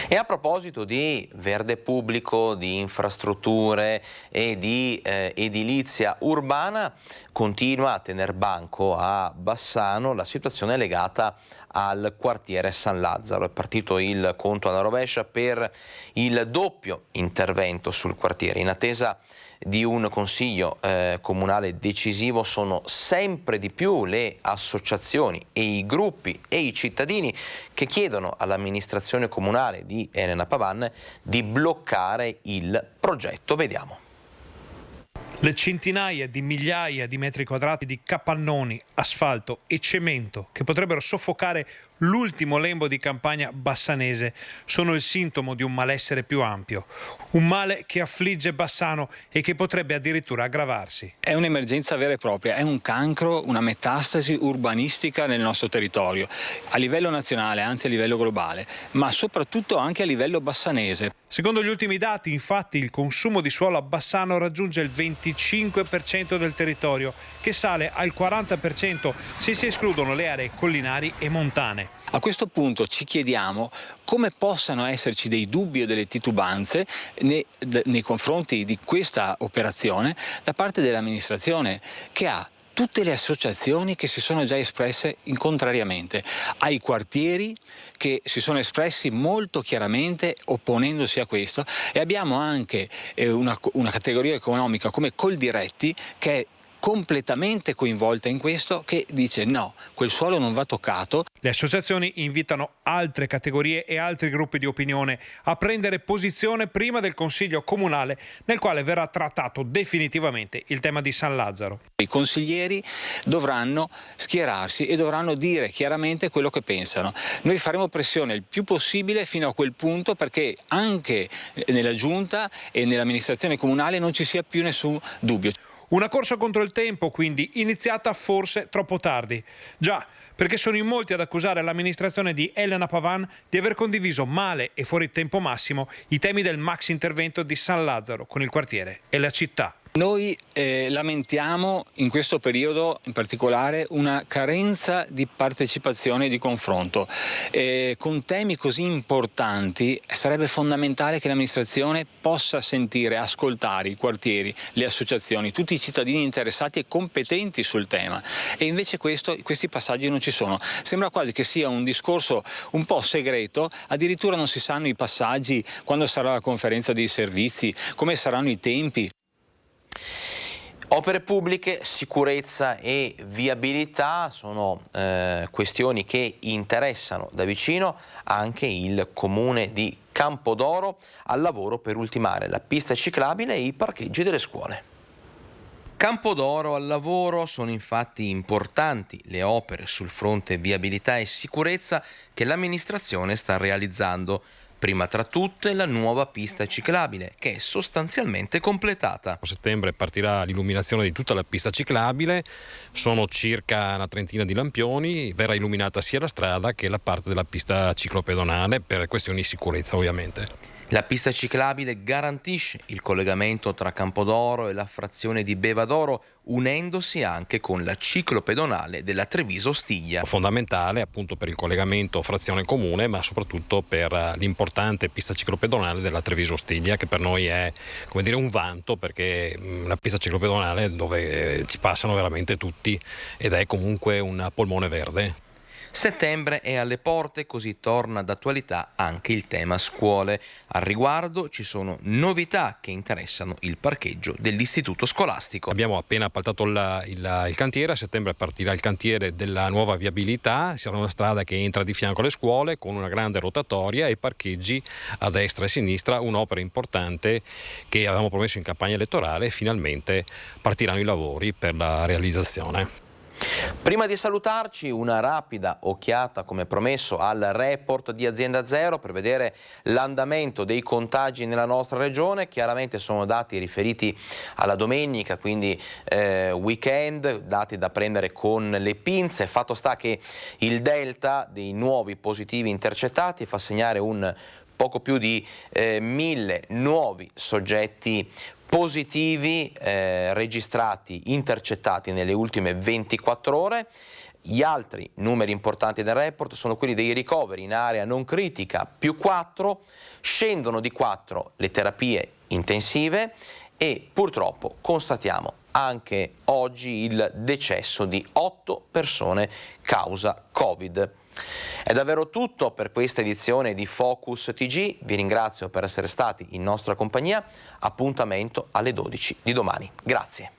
E a proposito di verde pubblico, di infrastrutture e di edilizia urbana, continua a tener banco a Bassano la situazione legata al quartiere San Lazzaro. È partito il conto alla rovescia per il doppio intervento sul quartiere. In attesa di un consiglio comunale decisivo, sono sempre di più le associazioni e i gruppi e i cittadini che chiedono all'amministrazione comunale di Elena Pavan di bloccare il progetto. Vediamo. Le centinaia di migliaia di metri quadrati di capannoni, asfalto e cemento che potrebbero soffocare l'ultimo lembo di campagna bassanese sono il sintomo di un malessere più ampio, un male che affligge Bassano e che potrebbe addirittura aggravarsi. È un'emergenza vera e propria, è un cancro, una metastasi urbanistica nel nostro territorio, a livello nazionale, anzi a livello globale, ma soprattutto anche a livello bassanese. Secondo gli ultimi dati, infatti, il consumo di suolo a Bassano raggiunge il 25% del territorio, che sale al 40% se si escludono le aree collinari e montane. A questo punto ci chiediamo come possano esserci dei dubbi o delle titubanze nei confronti di questa operazione da parte dell'amministrazione, che ha tutte le associazioni che si sono già espresse contrariamente, ai quartieri che si sono espressi molto chiaramente opponendosi a questo, e abbiamo anche una categoria economica come Coldiretti che è completamente coinvolta in questo, che dice no, quel suolo non va toccato. Le associazioni invitano altre categorie e altri gruppi di opinione a prendere posizione prima del Consiglio Comunale, nel quale verrà trattato definitivamente il tema di San Lazzaro. I consiglieri dovranno schierarsi e dovranno dire chiaramente quello che pensano. Noi faremo pressione il più possibile fino a quel punto perché anche nella Giunta e nell'amministrazione comunale non ci sia più nessun dubbio. Una corsa contro il tempo, quindi, iniziata forse troppo tardi. Già, perché sono in molti ad accusare l'amministrazione di Elena Pavan di aver condiviso male e fuori tempo massimo i temi del maxi intervento di San Lazzaro con il quartiere e la città. Noi lamentiamo in questo periodo in particolare una carenza di partecipazione e di confronto. Con temi così importanti sarebbe fondamentale che l'amministrazione possa sentire, ascoltare i quartieri, le associazioni, tutti i cittadini interessati e competenti sul tema. E invece questi passaggi non ci sono. Sembra quasi che sia un discorso un po' segreto, addirittura non si sanno i passaggi, quando sarà la conferenza dei servizi, come saranno i tempi. Opere pubbliche, sicurezza e viabilità sono questioni che interessano da vicino anche il comune di Campodoro, al lavoro per ultimare la pista ciclabile e i parcheggi delle scuole. Campodoro al lavoro, sono infatti importanti le opere sul fronte viabilità e sicurezza che l'amministrazione sta realizzando. Prima tra tutte la nuova pista ciclabile, che è sostanzialmente completata. A settembre partirà l'illuminazione di tutta la pista ciclabile, sono circa una trentina di lampioni, verrà illuminata sia la strada che la parte della pista ciclopedonale per questioni di sicurezza ovviamente. La pista ciclabile garantisce il collegamento tra Campodoro e la frazione di Bevadoro, unendosi anche con la ciclopedonale della Treviso Stiglia. Fondamentale appunto per il collegamento frazione comune, ma soprattutto per l'importante pista ciclopedonale della Treviso Stiglia, che per noi è, come dire, un vanto, perché la pista ciclopedonale dove ci passano veramente tutti ed è comunque un polmone verde. Settembre è alle porte, così torna d'attualità anche il tema scuole. Al riguardo ci sono novità che interessano il parcheggio dell'istituto scolastico. Abbiamo appena appaltato il cantiere, a settembre partirà il cantiere della nuova viabilità, sarà una strada che entra di fianco alle scuole con una grande rotatoria e parcheggi a destra e a sinistra, un'opera importante che avevamo promesso in campagna elettorale e finalmente partiranno i lavori per la realizzazione. Prima di salutarci, una rapida occhiata, come promesso, al report di Azienda Zero per vedere l'andamento dei contagi nella nostra regione. Chiaramente sono dati riferiti alla domenica, quindi weekend, dati da prendere con le pinze. Fatto sta che il delta dei nuovi positivi intercettati fa segnare un poco più di 1000 nuovi soggetti positivi registrati, intercettati nelle ultime 24 ore. Gli altri numeri importanti del report sono quelli dei ricoveri in area non critica, più 4, scendono di 4 le terapie intensive e purtroppo constatiamo anche oggi il decesso di 8 persone causa Covid. È davvero tutto per questa edizione di Focus TG, vi ringrazio per essere stati in nostra compagnia, appuntamento alle 12 di domani. Grazie.